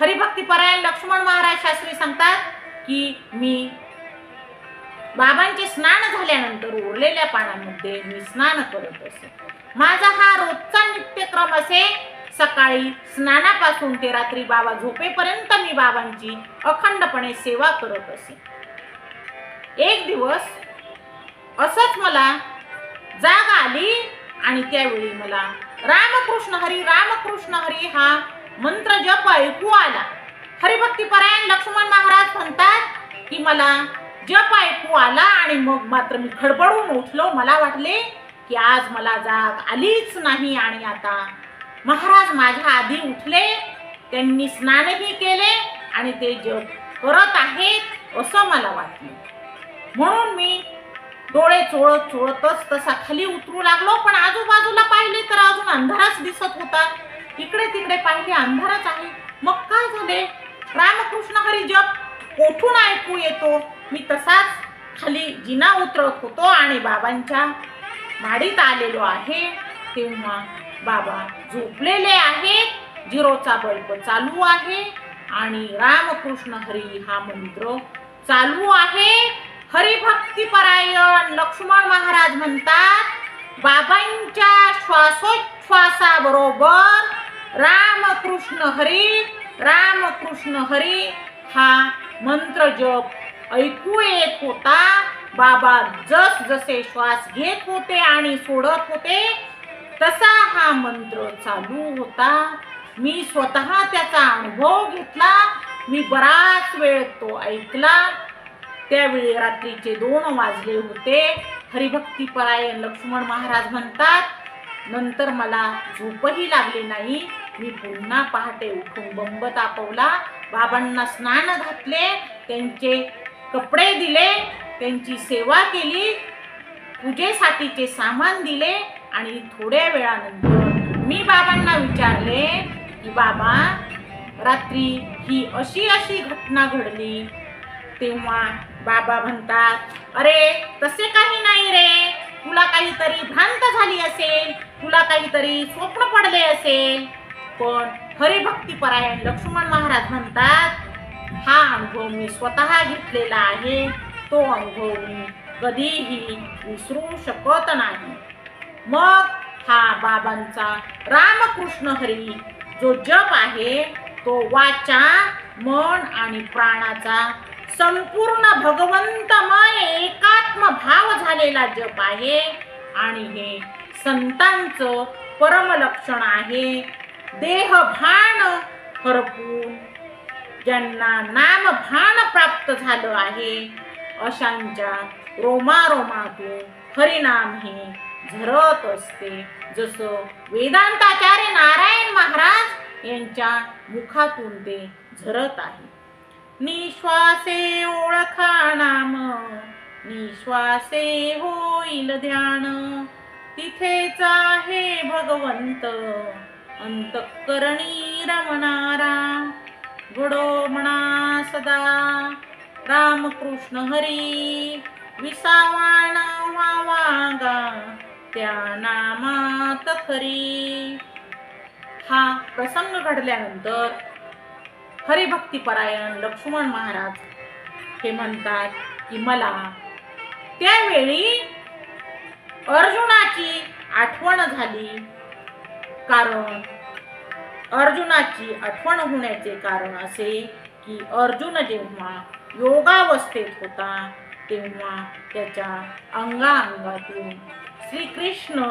हरिभक्तीपरायण लक्ष्मण महाराज शास्त्री सांगतात की मी बाबांचे स्नान झाल्यानंतर उरलेल्या पाण्यामध्ये मी स्नान करत असे. माझा हा रोजचा नित्यक्रम असे. सकाळी स्नानापासून ते रात्री बाबा झोपेपर्यंत मी बाबांची अखंडपणे सेवा करत असे. एक दिवस असंच मला जाग आली आणि त्यावेळी मला रामकृष्ण हरी हा मंत्र जप ऐकू आला. हरिभक्तीपरायण लक्ष्मण महाराज म्हणतात की मला जप ऐकू आला आणि मग मात्र मी खडबडून उठलो. मला वाटले की आज मला जाग आलीच नाही आणि आता महाराज माझ्या आधी उठले, त्यांनी स्नानही केले आणि ते जप करत आहेत असं मला वाटलं. म्हणून मी डोळे चोळतच तसा खाली उतरू लागलो. पण आजूबाजूला पाहिले तर अजून अंधारच दिसत होता. इकडे तिकडे पाहिले अंधारच आहे. मग काय झाले? रामकृष्ण हरी जप कोठून ऐकू येतो? मी तसाच खाली जिना उतरत होतो आणि बाबांच्या माडीत आलेलो आहे. तेव्हा बाबा झोपलेले आहेत, झिरोचा बल्ब चालू आहे आणि रामकृष्ण हरी हा मंत्र चालू आहे. हरिभक्तीपरायण लक्ष्मण महाराज म्हणतात बाबांच्या श्वासोच्छ्वासाबरोबर रामकृष्ण हरी हा मंत्र जप ऐकू येत होता. बाबा जसजसे श्वास घेत होते आणि सोडत होते तसा हा मंत्र चालू होता. मी स्वतः त्याचा अनुभव घेतला. मी बराच वेळ तो ऐकला. त्यावेळी रात्रीचे 2 वाजले होते. हरिभक्तीपरायण लक्ष्मण महाराज म्हणतात नंतर मला झोपही लागली नाही. मी पुन्हा पहाटे उठून बंब तापवला, बाबांना स्नान घातले, त्यांचे कपडे दिले, त्यांची सेवा केली, पूजेसाठीचे सामान दिले आणि थोड्या वेळानंतर मी बाबांना विचारले की बाबा, रात्री ही अशी अशी घटना घडली. तेव्हा बाबा म्हणतात, अरे तसे काही नाही रे, तुला काहीतरी भ्रांत झाली असेल, तुला काहीतरी स्वप्न पडले असेल. पण हरिभक्तीपरायण लक्ष्मण महाराज म्हणतात, हा अनुभव मी स्वतः घेतलेला आहे, तो अनुभव मी कधीही विसरू शकत नाही. मग हा बाबांचा रामकृष्ण हरी जो जप आहे तो वाचा, मन आणि प्राणाचा संपूर्ण भगवंतमय एकात्म भाव झालेला जप आहे आणि हे संतांचं परमलक्षण आहे. देहभान हरपून ज्यांना नामभान प्राप्त झालं आहे अशांच्या रोमारोमातून हरिनाम हे झरत असते, जसं वेदांताचार्य नारायण महाराज यांच्या मुखातून ते झरत आहे. निश्वासे ओळखा नाम, निश्वासे होईल ध्यान, तिथेच आहे भगवंत अंतःकरणी रमणारा. घडो म्हणा सदा रामकृष्ण हरी, विसावाण व्हावा त्या नामात खरी. हा प्रसंग घडल्यानंतर हरिभक्तीपरायण लक्ष्मण महाराज हे म्हणतात की मला त्यावेळी अर्जुनाची आठवण झाली. कारण अर्जुनाची आठवण होण्याचे कारण असे की अर्जुन जेव्हा योगावस्थेत होता तेव्हा त्याच्या अंगाअंगातून श्रीकृष्ण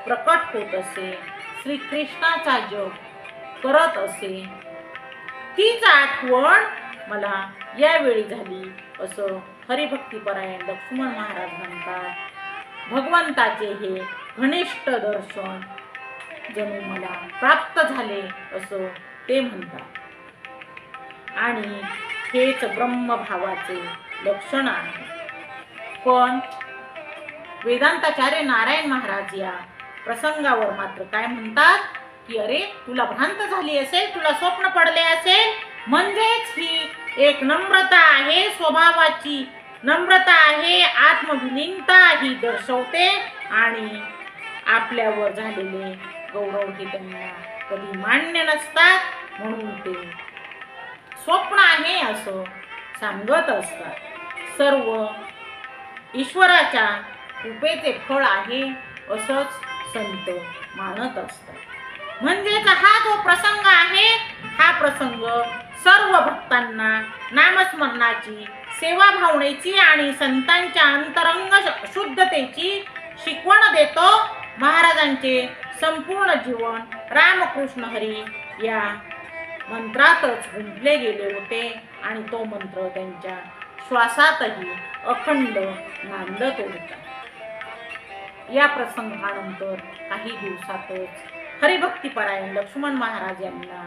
प्रकट होत असे, श्रीकृष्णाचा जप करत असे. तीच आठवण मला यावेळी झाली असं हरिभक्तीपरायण लक्ष्मण महाराज म्हणतात. भगवंताचे हे घनिष्ठ दर्शन जणू मला प्राप्त झाले असं ते म्हणतात आणि हेच ब्रह्मभावाचे लक्षण आहे. पण वेदांताचार्य नारायण महाराज या प्रसंगावर मात्र काय म्हणतात की अरे तुला भ्रांत झाली असेल, तुला स्वप्न पडले असेल, म्हणजेच ही एक नम्रता आहे, स्वभावाची नम्रता आहे, आत्मविलीनता ही दर्शवते आणि आपल्यावर झालेले गौरव हे त्यांना कधी मान्य नसतात, म्हणून ते स्वप्न आहे असं सांगत असतात. सर्व ईश्वराच्या कृपेचे फळ आहे असंच संत मानत असतात. म्हणजेच हा जो प्रसंग आहे हा प्रसंग सर्व भक्तांना नामस्मरणाची, सेवा भावनेची आणि संतांच्या अंतरंग शुद्धतेची शिकवण देतो. महाराजांचे संपूर्ण जीवन रामकृष्ण हरी या मंत्रातच गुंफले गेले होते आणि तो मंत्र त्यांच्या श्वासातही अखंड नांदत होता. या प्रसंगानंतर काही दिवसातच हरिभक्तीपरायण लक्ष्मण महाराज यांना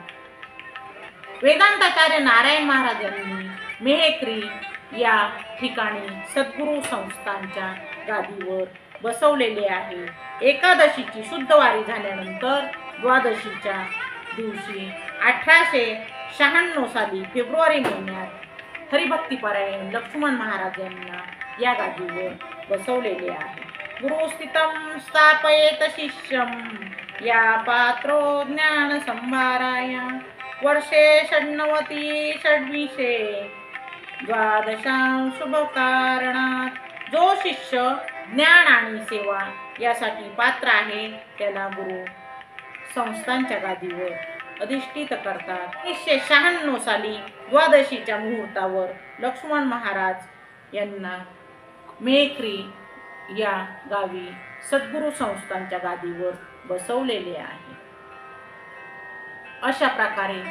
वेदांताचार्य नारायण महाराज यांनी मेहकरी या ठिकाणी सद्गुरू संस्थांच्या गादीवर बसवलेले आहे. एकादशीची शुद्धवारी झाल्यानंतर द्वादशीच्या दिवशी 1896 साली फेब्रुवारी महिन्यात हरिभक्तीपरायण लक्ष्मण महाराज यांना या गादीवर बसवलेले आहे. गुरुस्थितं स्थापयेत शिष्यं या पात्रो ज्ञान संभाराय, वर्षे 96 द्वादशां शुभ कारणात. जो शिष्य ज्ञान आणि सेवा यासाठी पात्र आहे त्याला गुरु संस्थांच्या गादीवर अधिष्ठित करतात. 1996 साली द्वादशीच्या मुहूर्तावर लक्ष्मण महाराज यांना मेहकरी या गावी सद्गुरू संस्थांच्या गादीवर बसवलेले आहे. अशा प्रकारे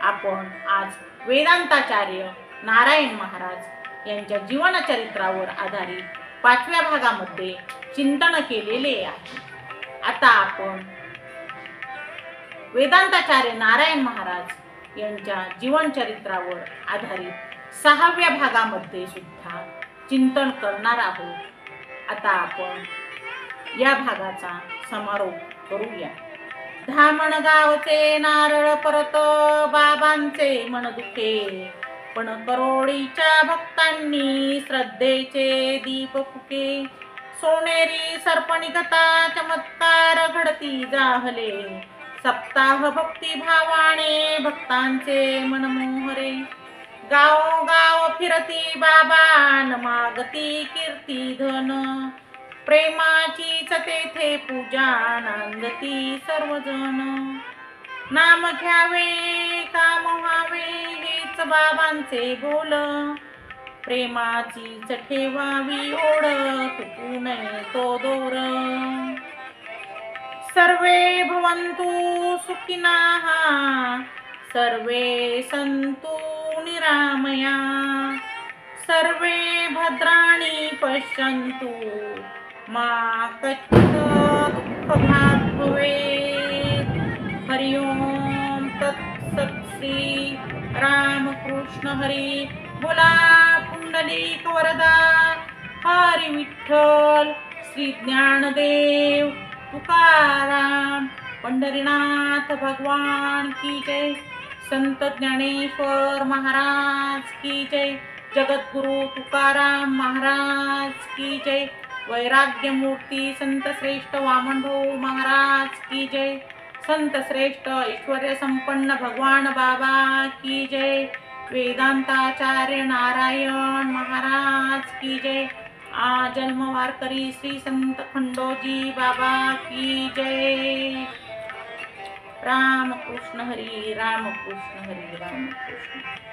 आपण आज वेदांताचार्य नारायण महाराज यांच्या जीवनचरित्रावर आधारित 5व्या भागामध्ये चिंतन केलेले आहे. आता आपण वेदांताचार्य नारायण महाराज यांच्या जीवनचरित्रावर आधारित 6व्या भागामध्ये सुद्धा चिंतन करणार आहोत। आता आपण या भागाचा समारोप करूया। धामण गावचे नारळ परत बाबांचे मन दुखे, पण करोडीच्या भक्तांनी श्रद्धेचे दीप फुके। सोनेरी सर्पणी कथा चमत्कार घडती जाहले, सप्ताह भक्ती भावाने भक्तांचे मन मोहरे। गाव गाव फिरती बाबा मागती कीर्ती धन, प्रेमाचीच तेथे पूजा नांदती सर्वजण। नाम घ्यावे काम व्हावे हेच बाबांचे बोल, प्रेमाचीच ठेवावी ओढ तुटू नये तो दोर। सर्वे भवन्तु सुखिनः सर्वे सन्तु निरामया, सर्वे भद्राणि पश्यन्तु मा कश्चित् दुःखभाग् भवेत्। हरि ओम तत्सत्। श्री रामकृष्ण हरी। बोला पुंडलिक वरदा हरी विठ्ठल। श्री ज्ञानदेव तुकाराम पंढरीनाथ भगवान की जय। संत ज्ञानेश्वर महाराज की जय। जगद्गुरु तुकाराम महाराज की जय। वैराग्य मूर्ती संत श्रेष्ठ वामनभाऊ महाराज की जय। संत श्रेष्ठ ऐश्वर्य संपन्न भगवान बाबा की जय। वेदांताचार्य नारायण महाराज की जय। जन्म वारकरी श्री संत खंडोजी बाबा की जय। रामकृष्ण हरी रामकृष्ण हरी रामकृष्ण।